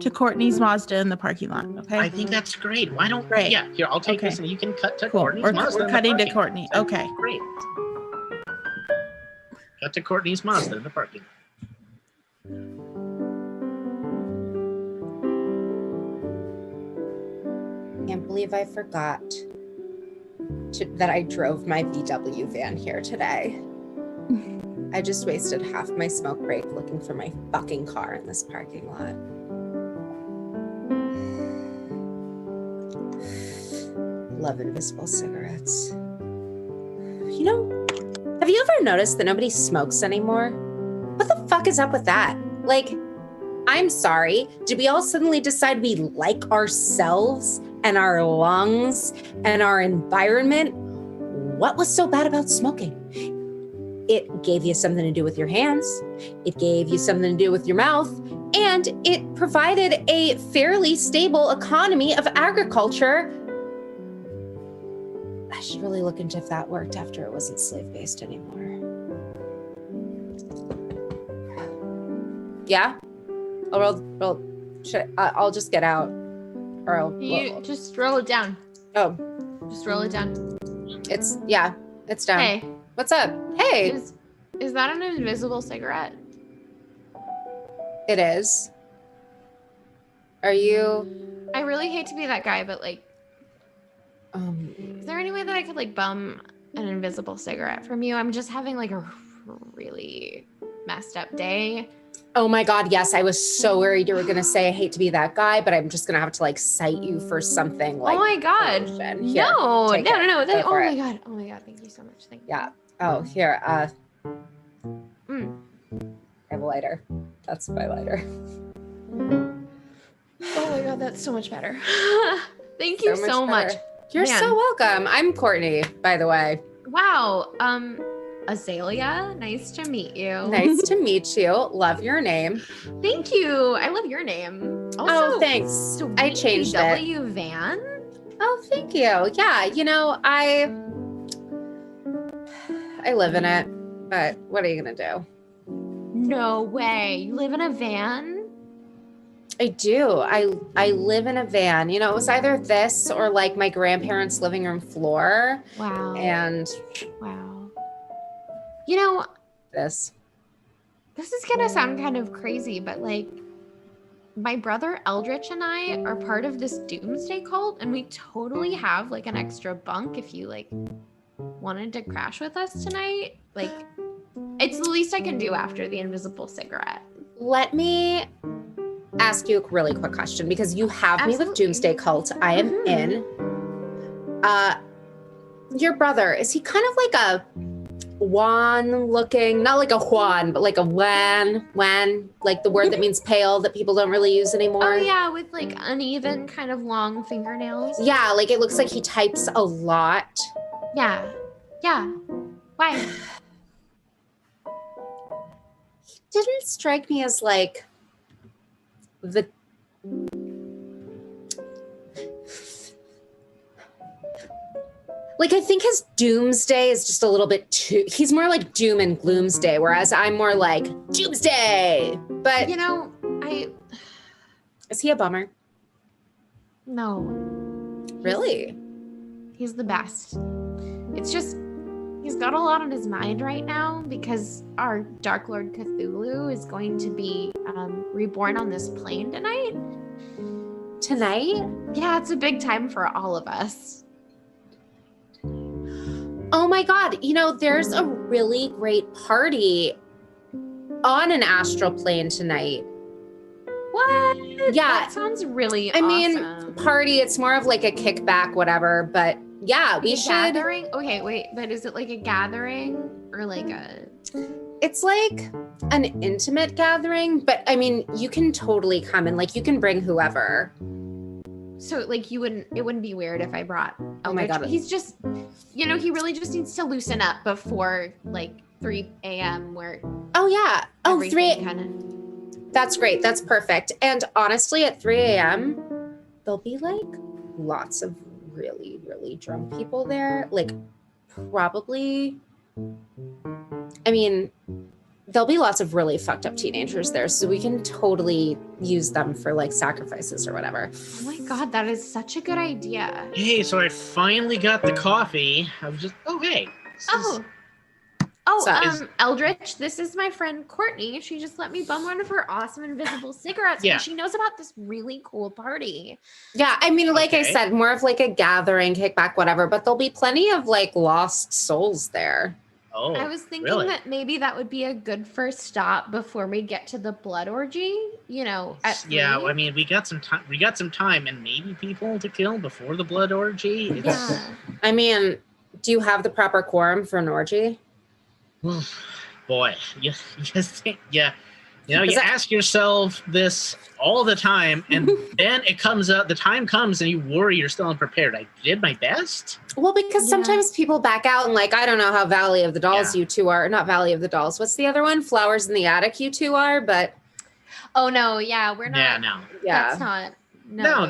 Speaker 1: to Courtney's Mazda in the parking lot. Okay.
Speaker 3: I think that's great. Why don't?
Speaker 1: Great.
Speaker 3: Yeah, here I'll take
Speaker 1: Okay.
Speaker 3: this, and you can cut to
Speaker 1: Cool.
Speaker 3: Courtney's
Speaker 1: We're
Speaker 3: Mazda. in the
Speaker 1: cutting to
Speaker 3: parking.
Speaker 1: Courtney.
Speaker 3: That's
Speaker 1: Okay.
Speaker 3: Great. Cut to Courtney's Mazda in the parking.
Speaker 4: Can't believe I forgot that I drove my VW van here today. I just wasted half my smoke break looking for my fucking car in this parking lot. Love invisible cigarettes. You know, have you ever noticed that nobody smokes anymore? What the fuck is up with that? Like, I'm sorry, did we all suddenly decide we like ourselves and our lungs and our environment? What was so bad about smoking? It gave you something to do with your hands, it gave you something to do with your mouth, and it provided a fairly stable economy of agriculture. I should really look into if that worked after it wasn't slave-based anymore. Yeah? I'll just get out. Or
Speaker 7: You just roll it down.
Speaker 4: Oh,
Speaker 7: Just roll it down.
Speaker 4: it's down.
Speaker 7: Hey,
Speaker 4: What's up? Hey,
Speaker 7: is that an invisible cigarette?
Speaker 4: it is. Are you?
Speaker 7: I really hate to be that guy, but like,
Speaker 4: Um,
Speaker 7: is there any way that I could like bum an invisible cigarette from you? I'm just having like a really messed up day.
Speaker 4: oh my God, yes. I was so worried you were gonna say I hate to be that guy, but I'm just gonna have to like cite you for something like.
Speaker 7: Oh my God.
Speaker 4: pollution. Here,
Speaker 7: No.
Speaker 4: take it.
Speaker 7: Oh
Speaker 4: Go for
Speaker 7: my
Speaker 4: it.
Speaker 7: God. Oh my God. Thank you so much. Thank you.
Speaker 4: Yeah. Oh, here.
Speaker 7: Mm.
Speaker 4: I have a lighter. That's my lighter.
Speaker 7: Oh my God. That's so much better. Thank you so much.
Speaker 4: better. You're
Speaker 7: Man.
Speaker 4: so welcome. I'm Courtney, by the way.
Speaker 7: Wow. Azalea, nice to meet you.
Speaker 4: Nice to meet you. Love your name.
Speaker 7: Thank you. I love your name. Also,
Speaker 4: Oh, thanks.
Speaker 7: sweet
Speaker 4: I changed it.
Speaker 7: W van.
Speaker 4: Oh, thank you. Yeah, you know, I live in it, but what are you gonna do?
Speaker 7: No way. You live in a van?
Speaker 4: I do. I live in a van. You know, it was either this or like my grandparents' living room floor,
Speaker 7: Wow.
Speaker 4: and
Speaker 7: Wow. You know,
Speaker 4: this.
Speaker 7: this is gonna sound kind of crazy, but like my brother Eldritch and I are part of this doomsday cult, and we totally have like an extra bunk if you like wanted to crash with us tonight. Like, it's the least I can do after the invisible cigarette.
Speaker 4: Let me ask you a really quick question because you have me with
Speaker 7: Absolutely.
Speaker 4: Doomsday Cult. I am in. Your brother, is he kind of like a Juan looking, not like a Juan, but like a Wan, like the word that means pale that people don't really use anymore?
Speaker 7: Oh yeah, with like uneven kind of long fingernails.
Speaker 4: Yeah, like it looks like he types a lot.
Speaker 7: Yeah. Why?
Speaker 4: He didn't strike me as like the like I think his doomsday is just a little bit too he's more like doom and gloomsday, whereas I'm more like doomsday. But
Speaker 7: You know,
Speaker 4: is he a bummer?
Speaker 7: no.
Speaker 4: Really?
Speaker 7: He's the best. It's just he's got a lot on his mind right now because our Dark Lord Cthulhu is going to be reborn on this plane tonight.
Speaker 4: Tonight?
Speaker 7: Yeah, it's a big time for all of us.
Speaker 4: Oh my God. You know, there's a really great party on an astral plane tonight.
Speaker 7: What?
Speaker 4: Yeah.
Speaker 7: That sounds really
Speaker 4: I mean,
Speaker 7: awesome.
Speaker 4: party, it's more of like a kickback, whatever. But yeah, we
Speaker 7: A
Speaker 4: should.
Speaker 7: gathering? Okay, wait, but is it like a gathering or like a
Speaker 4: It's like an intimate gathering, but I mean, you can totally come and like you can bring whoever.
Speaker 7: so like it wouldn't be weird if I brought
Speaker 4: Oh my
Speaker 7: Eldritch.
Speaker 4: God.
Speaker 7: He's just he really just needs to loosen up before like 3 a.m. where
Speaker 4: Oh yeah. Oh,
Speaker 7: everything
Speaker 4: 3.
Speaker 7: kind of
Speaker 4: That's great. That's perfect. And honestly, at 3 a.m., there'll be like lots of really, really drunk people there. Like probably, I mean, there'll be lots of really fucked up teenagers there. So we can totally use them for like sacrifices or whatever.
Speaker 7: Oh my God, that is such a good idea.
Speaker 3: Hey, so I finally got the coffee. I was just, hey.
Speaker 4: So-
Speaker 7: Eldritch, this is my friend Courtney. She just let me bum one of her awesome invisible cigarettes.
Speaker 3: Yeah.
Speaker 7: And she knows about this really cool party.
Speaker 4: Yeah. I mean, like I
Speaker 3: Okay.
Speaker 4: said, more of like a gathering, kickback, whatever, but there'll be plenty of like lost souls there.
Speaker 3: Oh,
Speaker 7: I was thinking
Speaker 3: really?
Speaker 7: that maybe that would be a good first stop before we get to the blood orgy, at
Speaker 3: Yeah,
Speaker 7: 3.
Speaker 3: I mean, we got some time. We got some time, and maybe people to kill before the blood orgy.
Speaker 7: Yeah.
Speaker 4: I mean, do you have the proper quorum for an orgy?
Speaker 3: Boy, you just think, yeah. You
Speaker 4: Is that-
Speaker 3: ask yourself this all the time, and then the time comes, and you worry you're still unprepared. I did my best.
Speaker 4: Well, because
Speaker 7: Yeah.
Speaker 4: sometimes people back out and like, I don't know how Valley of the Dolls
Speaker 3: Yeah.
Speaker 4: you two are. Not Valley of the Dolls. What's the other one? Flowers in the Attic you two are, but
Speaker 7: Oh no, yeah, we're not.
Speaker 3: Yeah, no.
Speaker 4: yeah.
Speaker 7: That's not.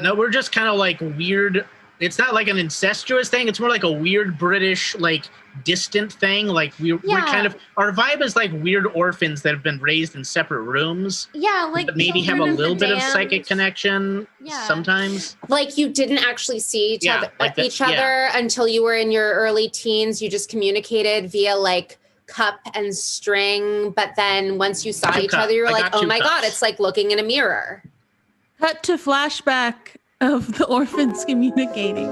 Speaker 3: No, we're just kind of like weird. It's not like an incestuous thing. It's more like a weird British, like distant thing. Like we're kind of, our vibe is like weird orphans that have been raised in separate rooms,
Speaker 7: Yeah, like
Speaker 3: but maybe have a
Speaker 7: Children of the
Speaker 3: little bit of
Speaker 7: Damned.
Speaker 3: psychic connection
Speaker 7: Yeah.
Speaker 3: sometimes.
Speaker 4: Like you didn't actually see each
Speaker 3: Yeah,
Speaker 4: other,
Speaker 3: like that-
Speaker 4: each other until you were in your early teens. You just communicated via like cup and string. But then once you saw
Speaker 3: Two
Speaker 4: each
Speaker 3: cup.
Speaker 4: other, you were
Speaker 3: I
Speaker 4: like,
Speaker 3: got
Speaker 4: oh
Speaker 3: two
Speaker 4: my God,
Speaker 3: cups.
Speaker 4: it's like looking in a mirror.
Speaker 1: Cut to flashback of the orphans communicating.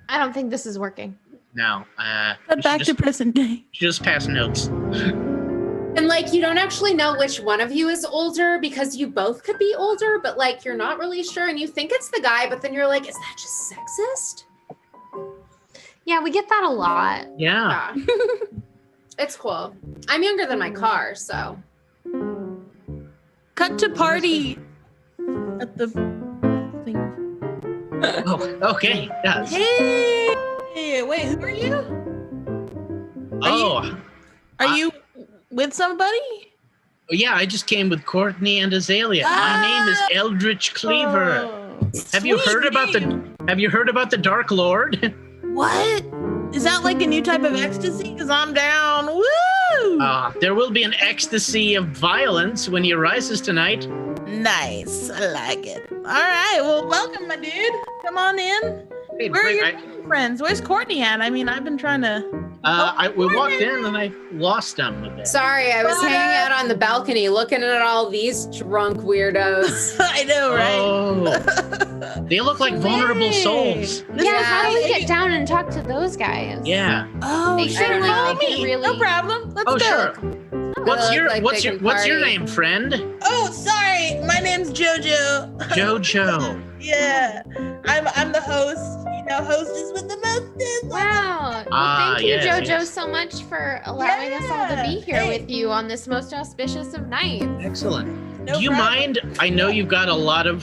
Speaker 7: I don't think this is working.
Speaker 3: No,
Speaker 1: Cut back to present day.
Speaker 3: just pass notes.
Speaker 4: And like, you don't actually know which one of you is older because you both could be older, but like, you're not really sure. And you think it's the guy, but then you're like, is that just sexist?
Speaker 7: Yeah, we get that a lot.
Speaker 3: Yeah.
Speaker 4: Yeah. It's cool. I'm younger than my car, so.
Speaker 1: Cut to party at the thing.
Speaker 3: Oh, okay. Yes.
Speaker 1: Hey, wait, who are you? Are you with somebody?
Speaker 3: Yeah, I just came with Courtney and Azalea. My name is Eldritch Cleaver.
Speaker 1: Oh,
Speaker 3: Have you
Speaker 1: sweet
Speaker 3: heard about
Speaker 1: name.
Speaker 3: the Dark Lord?
Speaker 1: What? Is that like a new type of ecstasy? Because I'm down. Woo!
Speaker 3: There will be an ecstasy of violence when he arises tonight.
Speaker 1: Nice. I like it. All right. Well, welcome, my dude. Come on in.
Speaker 3: Hey,
Speaker 1: Where are
Speaker 3: Brig,
Speaker 1: your friends? Where's Courtney at? I mean, I've been trying to.
Speaker 3: we walked in and I lost them a bit.
Speaker 4: Sorry, I was hanging out on the balcony looking at all these drunk weirdos.
Speaker 1: I know, right?
Speaker 3: Oh, they look like vulnerable souls.
Speaker 7: Yeah, how do we get down and talk to those guys?
Speaker 3: Yeah.
Speaker 1: Oh,
Speaker 7: They
Speaker 1: sure.
Speaker 7: seem like
Speaker 1: Follow
Speaker 7: they could
Speaker 1: me.
Speaker 7: really-
Speaker 1: No problem. Let's
Speaker 3: Oh,
Speaker 1: go.
Speaker 3: sure. What's
Speaker 4: Look
Speaker 3: your
Speaker 4: like
Speaker 3: what's
Speaker 4: they
Speaker 3: your
Speaker 4: can
Speaker 3: what's your
Speaker 4: party.
Speaker 3: name, friend?
Speaker 1: Oh, sorry. My name's JoJo.
Speaker 3: Jojo.
Speaker 1: Yeah, I'm the host. You know, hostess with the mostest.
Speaker 7: Wow. Well,
Speaker 3: Ah,
Speaker 7: thank you,
Speaker 3: yes,
Speaker 7: Jojo,
Speaker 3: yes.
Speaker 7: so much for allowing us all to be here
Speaker 1: Hey.
Speaker 7: with you on this most auspicious of nights.
Speaker 3: Excellent.
Speaker 1: No
Speaker 3: Do you
Speaker 1: problem.
Speaker 3: mind? I know you've got a lot of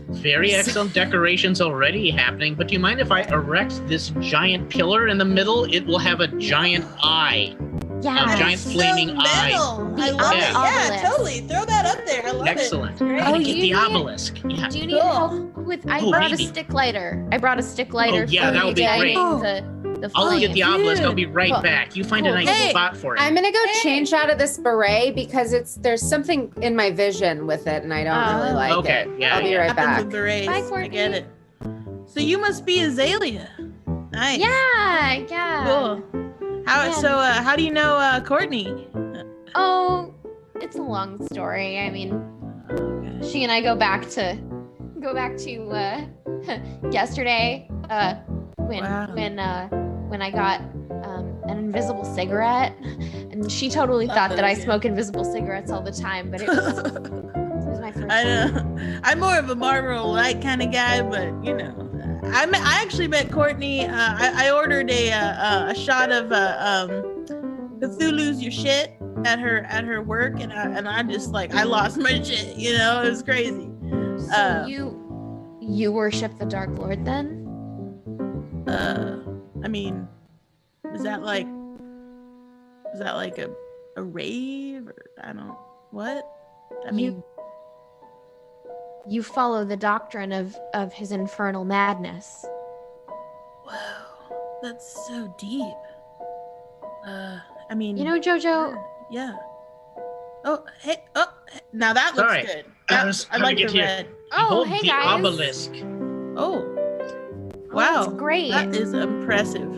Speaker 3: very excellent decorations already happening, but do you mind if I erect this giant pillar in the middle? It will have a giant eye.
Speaker 7: Yeah.
Speaker 3: A giant flaming eye.
Speaker 1: metal. I
Speaker 7: The
Speaker 1: love it.
Speaker 7: obelisk.
Speaker 1: Yeah, totally. Throw that up there. I love
Speaker 3: Excellent.
Speaker 1: it.
Speaker 3: I'm
Speaker 7: Oh,
Speaker 3: gonna get
Speaker 7: you
Speaker 3: the
Speaker 7: need-
Speaker 3: obelisk. Yeah.
Speaker 7: Do you need
Speaker 1: Cool.
Speaker 7: help with? I
Speaker 3: Oh,
Speaker 7: brought
Speaker 3: maybe.
Speaker 7: a stick lighter. I brought a stick lighter.
Speaker 3: Oh, yeah,
Speaker 7: for
Speaker 3: that would be
Speaker 7: igniting
Speaker 1: great.
Speaker 7: The
Speaker 3: I'll
Speaker 7: flame.
Speaker 3: get the obelisk. I'll be right
Speaker 7: Cool.
Speaker 3: back. You find a
Speaker 7: Cool.
Speaker 3: nice
Speaker 1: Hey.
Speaker 3: spot for it.
Speaker 4: I'm gonna go change out of this beret because there's something in my vision with it, and I don't really like
Speaker 3: Okay,
Speaker 4: it.
Speaker 3: yeah,
Speaker 4: I'll be
Speaker 3: yeah.
Speaker 4: right
Speaker 1: Happens
Speaker 4: back.
Speaker 1: with berets.
Speaker 7: Bye,
Speaker 1: I
Speaker 7: Courtney.
Speaker 1: get it. So you must be Azalea. Nice.
Speaker 7: Yeah.
Speaker 1: Cool. How do you know Courtney?
Speaker 7: Oh, it's a long story. I mean, she and I go back to yesterday when
Speaker 1: Wow.
Speaker 7: when I got an invisible cigarette, and she totally thought that I
Speaker 1: Yeah.
Speaker 7: smoke invisible cigarettes all the time, but it was my first
Speaker 1: I
Speaker 7: one.
Speaker 1: know. I'm more of a Marlboro Light kind of guy, but you know, I actually met Courtney. I ordered a shot of Cthulhu's Your Shit at her work, and I just like I lost my shit. You know, it was crazy.
Speaker 7: So you worship the Dark Lord then?
Speaker 1: I mean, is that like a rave or I don't what? I mean,
Speaker 7: You follow the doctrine of his infernal madness.
Speaker 1: wow, that's so deep. I mean,
Speaker 7: You know, Jojo,
Speaker 1: yeah. Oh, hey, now that looks
Speaker 3: Sorry.
Speaker 1: good.
Speaker 3: I was
Speaker 1: I
Speaker 3: trying
Speaker 1: like
Speaker 3: to
Speaker 1: the
Speaker 3: get here.
Speaker 1: red.
Speaker 7: Oh,
Speaker 3: Behold
Speaker 7: hey,
Speaker 3: the
Speaker 7: guys.
Speaker 3: obelisk.
Speaker 1: Oh,
Speaker 7: that's
Speaker 1: wow,
Speaker 7: great.
Speaker 1: that is impressive.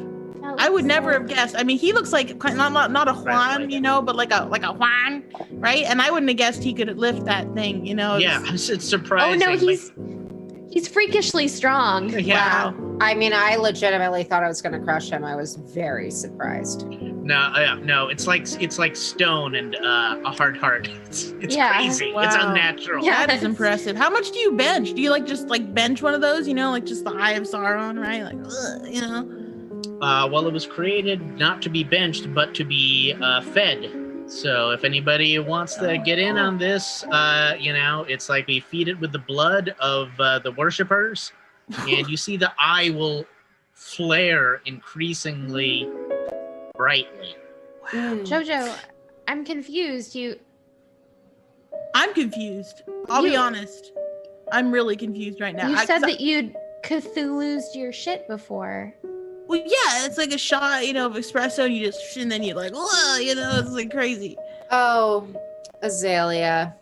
Speaker 7: That
Speaker 1: I would
Speaker 7: looks
Speaker 1: never
Speaker 7: so-
Speaker 1: have guessed. I mean, he looks like not a Juan,
Speaker 3: Right.
Speaker 1: you know, but like a Juan, right? And I wouldn't have guessed he could lift that thing, you know.
Speaker 3: Yeah, it's
Speaker 7: Oh
Speaker 3: surprising.
Speaker 7: no,
Speaker 3: like-
Speaker 7: he's freakishly strong.
Speaker 3: yeah.
Speaker 1: Wow.
Speaker 4: I mean, I legitimately thought I was gonna crush him. I was very surprised.
Speaker 3: No, it's like stone and a hard heart. It's
Speaker 7: Yeah.
Speaker 3: crazy.
Speaker 1: Wow.
Speaker 3: It's unnatural.
Speaker 7: Yeah.
Speaker 1: That is impressive. How much do you bench? Do you just bench one of those, you know, like just the Eye of Sauron, right? Like, ugh, you know.
Speaker 3: Well, it was created not to be benched, but to be fed. So if anybody wants to get in on this, you know, it's like we feed it with the blood of the worshippers, and you see the eye will flare increasingly brightly.
Speaker 7: Jojo, I'm confused.
Speaker 1: I'm confused. I'll be
Speaker 7: You-
Speaker 1: honest. I'm really confused right now.
Speaker 7: You
Speaker 1: I-
Speaker 7: said that you'd Cthulhu's your shit before.
Speaker 1: Well, yeah, it's like a shot, you know, of espresso, and you just, and then you like, whoa, you know, it's like crazy.
Speaker 4: Oh, Azalea.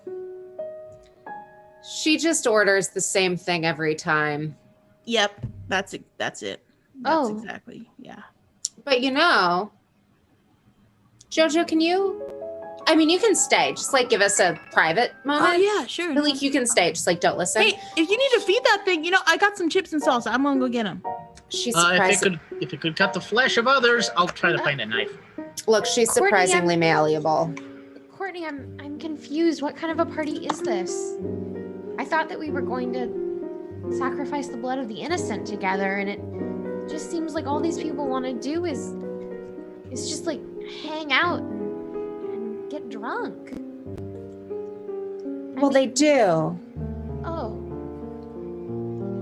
Speaker 4: She just orders the same thing every time.
Speaker 1: Yep, that's it. That's it. That's
Speaker 7: Oh.
Speaker 1: exactly. Yeah.
Speaker 4: But you know, Jojo, I mean, you can stay. Just like give us a private moment.
Speaker 1: Oh yeah, sure.
Speaker 4: Like you can stay. Just like don't listen.
Speaker 1: Hey, if you need to feed that thing, you know, I got some chips and salsa. I'm gonna go get them.
Speaker 4: She's
Speaker 3: If it could cut the flesh of others, I'll try to find a knife.
Speaker 4: Look, she's
Speaker 7: Courtney,
Speaker 4: surprisingly malleable.
Speaker 7: Courtney, I'm confused. What kind of a party is this? I thought that we were going to sacrifice the blood of the innocent together, and it just seems like all these people want to do is just like hang out and get drunk.
Speaker 4: Well, they do,
Speaker 7: Oh,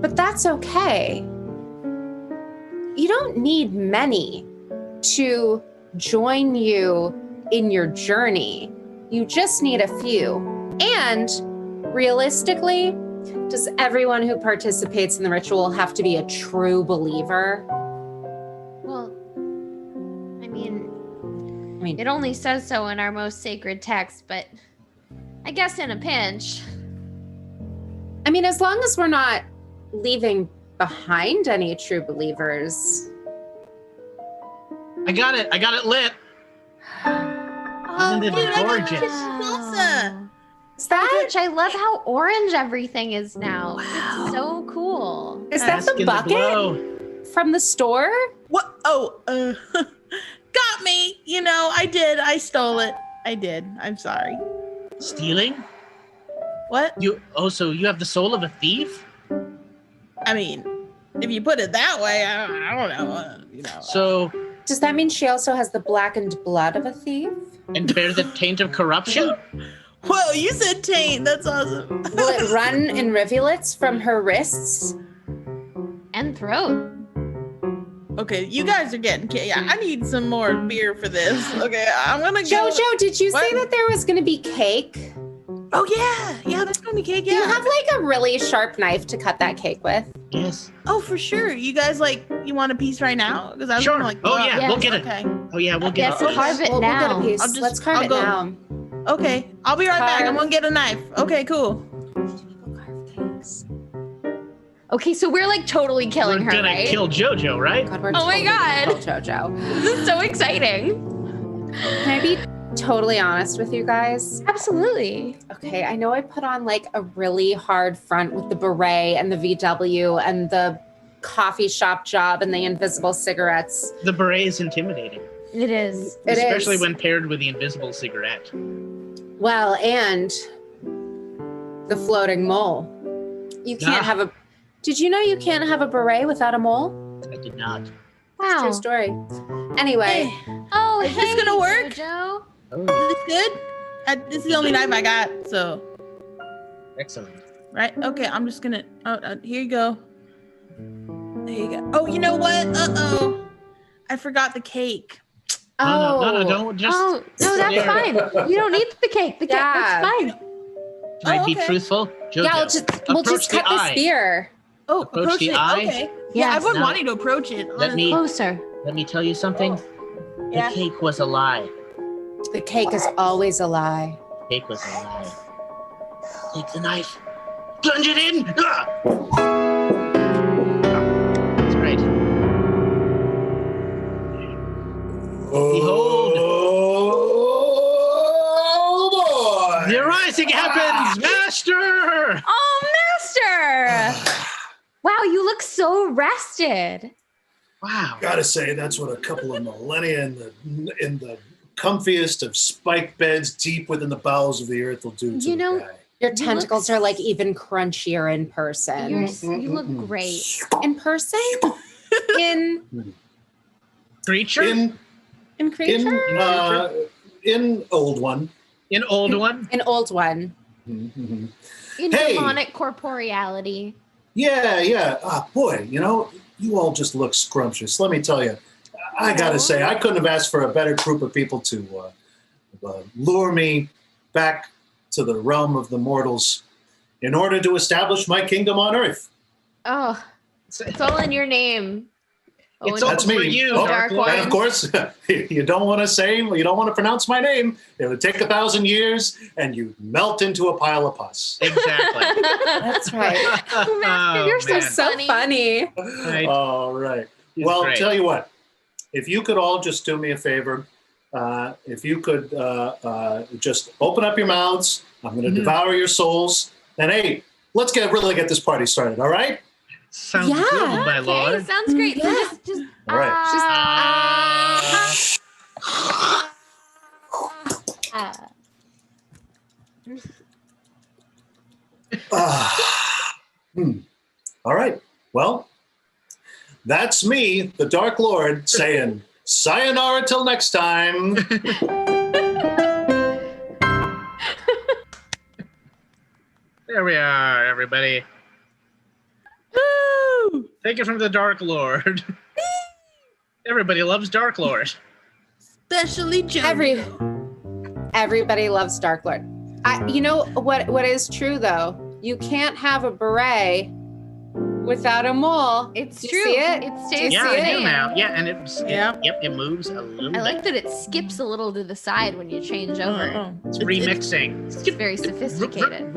Speaker 4: but that's okay. You don't need many to join you in your journey. You just need a few. And realistically, does everyone who participates in the ritual have to be a true believer?
Speaker 7: well, I mean, it only says so in our most sacred text, but I guess in a pinch.
Speaker 4: I mean, as long as we're not leaving behind any true believers.
Speaker 3: I got it lit. Isn't it gorgeous?
Speaker 1: Salsa.
Speaker 4: Is that
Speaker 7: I love how orange everything is now. It's so cool.
Speaker 4: is that
Speaker 3: Bask
Speaker 4: the
Speaker 3: in the
Speaker 4: bucket
Speaker 3: glow.
Speaker 4: from the store?
Speaker 1: What? Oh, got me. You know, I did. I stole it. I did. I'm sorry.
Speaker 3: Stealing?
Speaker 1: What?
Speaker 3: So you have the soul of a thief?
Speaker 1: I mean, if you put it that way, I don't know. You know.
Speaker 3: So,
Speaker 4: Does that mean she also has the blackened blood of a thief?
Speaker 3: and bear the taint of corruption?
Speaker 1: Whoa, you said taint. That's awesome.
Speaker 4: Will it run in rivulets from her wrists?
Speaker 7: And throat.
Speaker 1: Okay, you guys are getting. Yeah, I need some more beer for this. Okay, I'm gonna go.
Speaker 4: Jojo, did you say
Speaker 1: What?
Speaker 4: that there was going to be cake?
Speaker 1: Oh yeah, there's gonna be cake.
Speaker 4: Do
Speaker 1: Yeah.
Speaker 4: you have like a really sharp knife to cut that cake with?
Speaker 3: Yes.
Speaker 1: Oh, for sure. You guys you want a piece right now? Because I was
Speaker 3: Sure.
Speaker 1: gonna
Speaker 3: Oh, yeah,
Speaker 7: yeah.
Speaker 3: we'll get it.
Speaker 1: Okay.
Speaker 3: Oh yeah, we'll get
Speaker 7: Yes,
Speaker 3: it.
Speaker 7: carve it
Speaker 4: We'll
Speaker 7: now.
Speaker 4: get a piece.
Speaker 1: I'll
Speaker 4: Let's carve
Speaker 1: I'll
Speaker 4: it
Speaker 1: go.
Speaker 4: now.
Speaker 1: Okay, I'll be right back. I'm gonna get a knife. Okay, cool.
Speaker 7: Okay, so we're like totally killing
Speaker 3: We're
Speaker 7: her,
Speaker 3: gonna
Speaker 7: right?
Speaker 3: kill JoJo, right?
Speaker 4: God, we're
Speaker 7: Oh my
Speaker 4: totally
Speaker 7: God.
Speaker 4: gonna kill Jojo.
Speaker 7: This is so exciting.
Speaker 4: Can I be totally honest with you guys?
Speaker 7: Absolutely.
Speaker 4: Okay, I know I put on like a really hard front with the beret and the VW and the coffee shop job and the invisible cigarettes.
Speaker 3: The beret is intimidating,
Speaker 7: It is.
Speaker 4: It
Speaker 3: especially
Speaker 4: is.
Speaker 3: when paired with the invisible cigarette.
Speaker 4: Well, and the floating mole. You can't
Speaker 3: Ah.
Speaker 4: have a. Did you know you can't have a beret without a mole?
Speaker 3: I did not.
Speaker 7: Wow.
Speaker 4: True story. Anyway,
Speaker 1: Hey,
Speaker 7: Oh,
Speaker 1: Is
Speaker 7: hey,
Speaker 1: this gonna work?
Speaker 7: Jojo.
Speaker 3: Oh,
Speaker 1: is this good? This is the only knife I got. So,
Speaker 3: excellent.
Speaker 1: right? Okay, I'm just gonna. Here you go. There you go. Oh, you know what? Uh-oh. I forgot the cake.
Speaker 3: No, don't just.
Speaker 7: Oh, no, that's
Speaker 3: there.
Speaker 7: fine. You don't need the cake. The cake,
Speaker 4: Yeah.
Speaker 7: that's fine.
Speaker 3: Can I be
Speaker 1: okay.
Speaker 3: truthful? JoJo,
Speaker 4: yeah, we'll
Speaker 3: approach
Speaker 4: just
Speaker 3: the
Speaker 4: cut the
Speaker 3: eye.
Speaker 4: spear.
Speaker 1: Oh,
Speaker 3: Approach the
Speaker 1: it.
Speaker 3: eye.
Speaker 1: Okay. Yeah,
Speaker 7: Yes.
Speaker 1: I've been
Speaker 3: Now-
Speaker 1: wanting to approach it.
Speaker 3: Let me
Speaker 7: Closer.
Speaker 3: let me tell you something.
Speaker 1: Yeah.
Speaker 3: The cake was a lie.
Speaker 4: The cake is always a lie.
Speaker 3: Cake was a lie. Take the knife. Plunge it in. Ah! That's right. Behold.
Speaker 5: Oh boy!
Speaker 3: The rising happens, Master.
Speaker 7: Oh, Master! Wow, you look so rested.
Speaker 3: Wow.
Speaker 5: Gotta say, that's what a couple of millennia in the comfiest of spike beds deep within the bowels of the earth will do to
Speaker 7: You know-
Speaker 5: the guy.
Speaker 4: Your tentacles are like even crunchier in person.
Speaker 7: You look great.
Speaker 4: In person? In
Speaker 3: Creature.
Speaker 4: in creature?
Speaker 5: In old one.
Speaker 3: In old one.
Speaker 4: An old one.
Speaker 5: Mhm.
Speaker 7: In
Speaker 5: Hey!
Speaker 7: demonic corporeality.
Speaker 5: Yeah. Ah, boy, you all just look scrumptious. Let me tell you, I gotta say, I couldn't have asked for a better group of people to lure me back to the realm of the mortals in order to establish my kingdom on earth.
Speaker 7: Oh, it's all in your name.
Speaker 3: It's
Speaker 7: Owen.
Speaker 3: all
Speaker 5: That's
Speaker 3: for
Speaker 5: me.
Speaker 3: you,
Speaker 5: Oh,
Speaker 3: Dark Lord.
Speaker 5: and of course, you don't want to pronounce my name. It would take 1,000 years, and you melt into a pile of pus.
Speaker 3: Exactly.
Speaker 4: That's right.
Speaker 7: Oh, Master, you're so
Speaker 3: man.
Speaker 4: So funny.
Speaker 3: Right.
Speaker 5: All right.
Speaker 3: He's
Speaker 5: Well,
Speaker 3: great.
Speaker 5: tell you what, if you could all just do me a favor, if you could just open up your mouths, I'm going to devour your souls, and hey, let's really get this party started. All right?
Speaker 3: Sounds
Speaker 4: Yeah.
Speaker 3: good, my
Speaker 7: Okay,
Speaker 3: lord.
Speaker 7: sounds great. So
Speaker 4: Yeah.
Speaker 7: just
Speaker 5: All right. All right. Well, that's me, the Dark Lord, saying sayonara till next time.
Speaker 3: There we are, everybody.
Speaker 1: Woo!
Speaker 3: Take it from the Dark Lord. Everybody loves Dark Lord.
Speaker 1: Especially Joe.
Speaker 4: Everybody loves Dark Lord. You know what is true though? You can't have a beret without a mole.
Speaker 7: It's
Speaker 4: Do
Speaker 7: true.
Speaker 4: you see it?
Speaker 7: It stays
Speaker 3: Yeah,
Speaker 7: the
Speaker 3: I
Speaker 7: same.
Speaker 3: do now. Yeah, and it
Speaker 1: Yeah.
Speaker 3: moves a little
Speaker 7: I
Speaker 3: bit.
Speaker 7: like that it skips a little to the side when you change over.
Speaker 3: It's remixing.
Speaker 7: It's very sophisticated.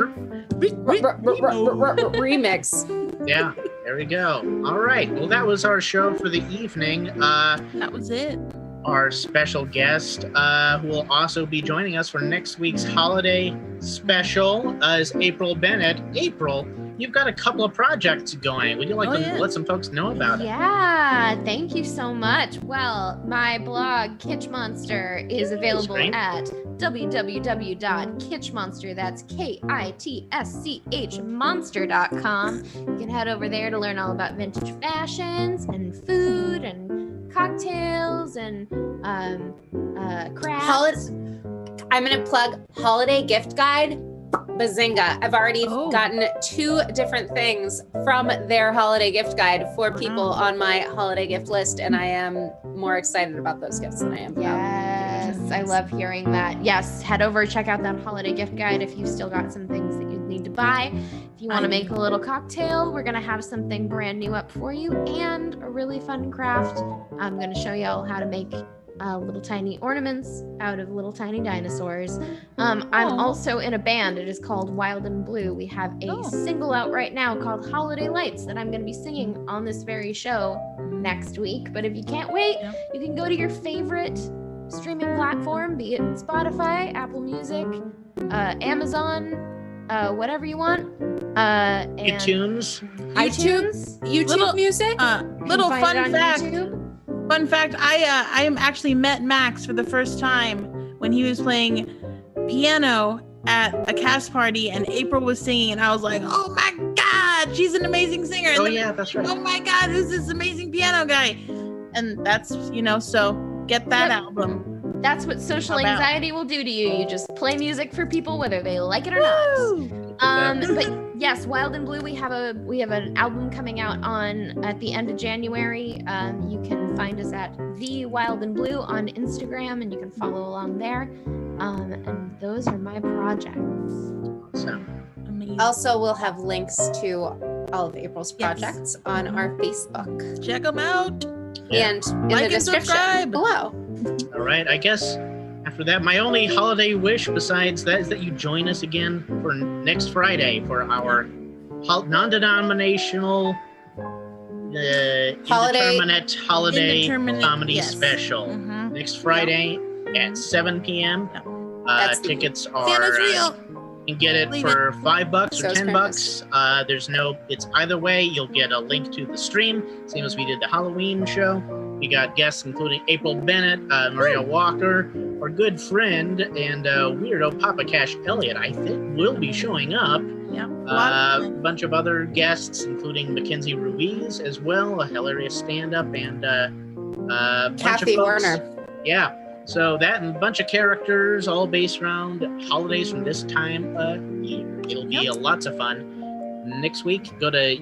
Speaker 4: Remix.
Speaker 3: Yeah, there There we go. All right. Well, that was our show for the evening.
Speaker 1: That was it.
Speaker 3: Our special guest, who will also be joining us for next week's holiday special, is April Bennett. April, you've got a couple of projects going. Would you like to let some folks know about it?
Speaker 7: Yeah, thank you so much. Well, my blog, Kitsch Monster, is available at www.kitschmonster, that's KITSCH monster.com. You can head over there to learn all about vintage fashions and food and cocktails and crafts.
Speaker 4: I'm going to plug Holiday Gift Guide. Bazinga. I've already gotten 2 different things from their holiday gift guide for people on my holiday gift list, and I am more excited about those gifts than I am.
Speaker 7: Yes, I love hearing that. Yes, head over, check out that holiday gift guide if you've still got some things that you need to buy. If you want to make a little cocktail, we're going to have something brand new up for you and a really fun craft. I'm going to show you all how to make little tiny ornaments out of little tiny dinosaurs. I'm also in a band. It is called Wild and Blue. We have a single out right now called Holiday Lights that I'm going to be singing on this very show next week. But if you can't wait, you can go to your favorite streaming platform, be it Spotify, Apple Music, Amazon, whatever you want. And
Speaker 3: iTunes
Speaker 4: YouTube Music.
Speaker 1: Little fun fact. Fun fact, I actually met Max for the first time when he was playing piano at a cast party and April was singing and I was like, oh my God, she's an amazing singer.
Speaker 3: Oh yeah, that's right.
Speaker 1: Oh my God, who's this amazing piano guy? And that's, so get that album.
Speaker 7: That's what social anxiety will do to you. You just play music for people whether they like it or not. But yes, Wild and Blue, we have an album coming out at the end of January. You can find us at The Wild and Blue on Instagram and you can follow along there. And those are my projects.
Speaker 3: Awesome.
Speaker 1: Amazing.
Speaker 4: Also, we'll have links to all of April's projects on our Facebook.
Speaker 1: Check them out.
Speaker 4: And in the description below.
Speaker 3: All right, I guess after that, my only holiday wish besides that is that you join us again for next Friday for our non-denominational indeterminate holiday comedy special. Mm-hmm. Next Friday at 7 p.m. Tickets are you can get it for $5 or $10. It's either way. You'll get a link to the stream, same as we did the Halloween show. We got guests including April Bennett, Maria Walker, our good friend, and weirdo Papa Cash Elliott, I think, will be showing up.
Speaker 1: Yeah.
Speaker 3: A bunch of other guests, including Mackenzie Ruiz as well, a hilarious stand-up, and
Speaker 4: Kathy Warner.
Speaker 3: Yeah. So that and a bunch of characters, all based around holidays from this time of year. It'll be lots of fun. Next week, go to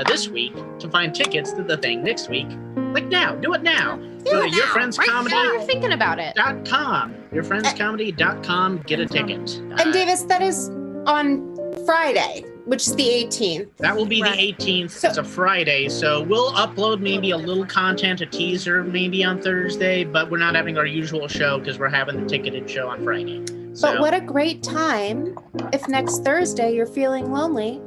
Speaker 3: this week to find tickets to the thing next week. Like now, do it now. Go to yourfriendscomedy.com.
Speaker 7: You're thinking about it.
Speaker 3: Yourfriendscomedy.com. Get a ticket.
Speaker 4: And Davis, that is on Friday, which is the 18th.
Speaker 3: That will be the 18th. It's a Friday, so we'll upload maybe a little content, a teaser maybe on Thursday, but we're not having our usual show because we're having the ticketed show on Friday. So.
Speaker 4: But what a great time if next Thursday you're feeling lonely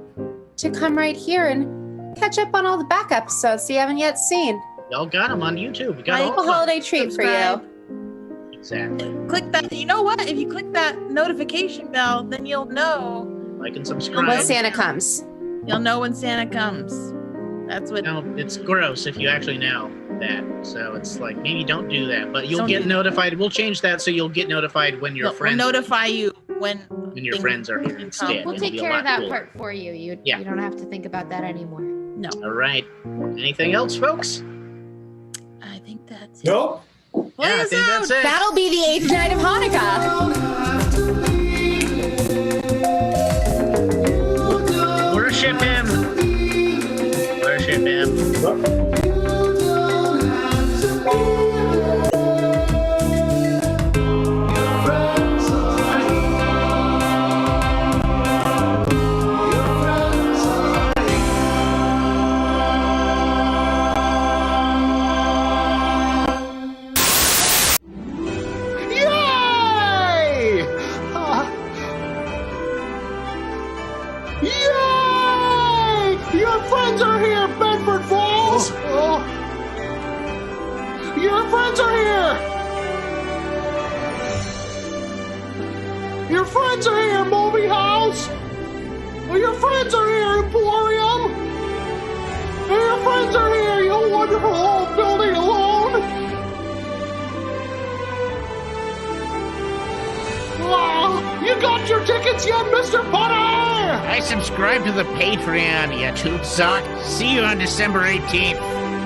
Speaker 4: to come right here and catch up on all the back episodes you haven't yet seen.
Speaker 3: Y'all got them on YouTube. We got
Speaker 4: a holiday treat for you.
Speaker 3: Exactly.
Speaker 1: Click that. You know what? If you click that notification bell, then you'll know.
Speaker 3: Like and subscribe.
Speaker 4: When Santa comes.
Speaker 1: You'll know when Santa comes. That's what.
Speaker 3: No, it's gross if you actually know that. So it's like maybe don't do that, but you'll get notified. We'll change that so you'll get notified when your friends.
Speaker 1: We'll notify you when
Speaker 3: your friends are here instead.
Speaker 7: We'll take care of that part for you. You don't have to think about that anymore.
Speaker 1: No.
Speaker 3: All right. Anything else, folks?
Speaker 1: I think that's it.
Speaker 5: Nope.
Speaker 3: I think that's it.
Speaker 4: That'll be the 8th night of Hanukkah.
Speaker 3: Worship him. Worship him.
Speaker 5: friends are here! Your friends are here, movie house! Oh, your friends are here, Emporium! Oh, your friends are here, you wonderful old building alone! Wow, you got your tickets yet, Mr. Potter?
Speaker 9: I subscribe to the Patreon, you tube sock. See you on December 18th.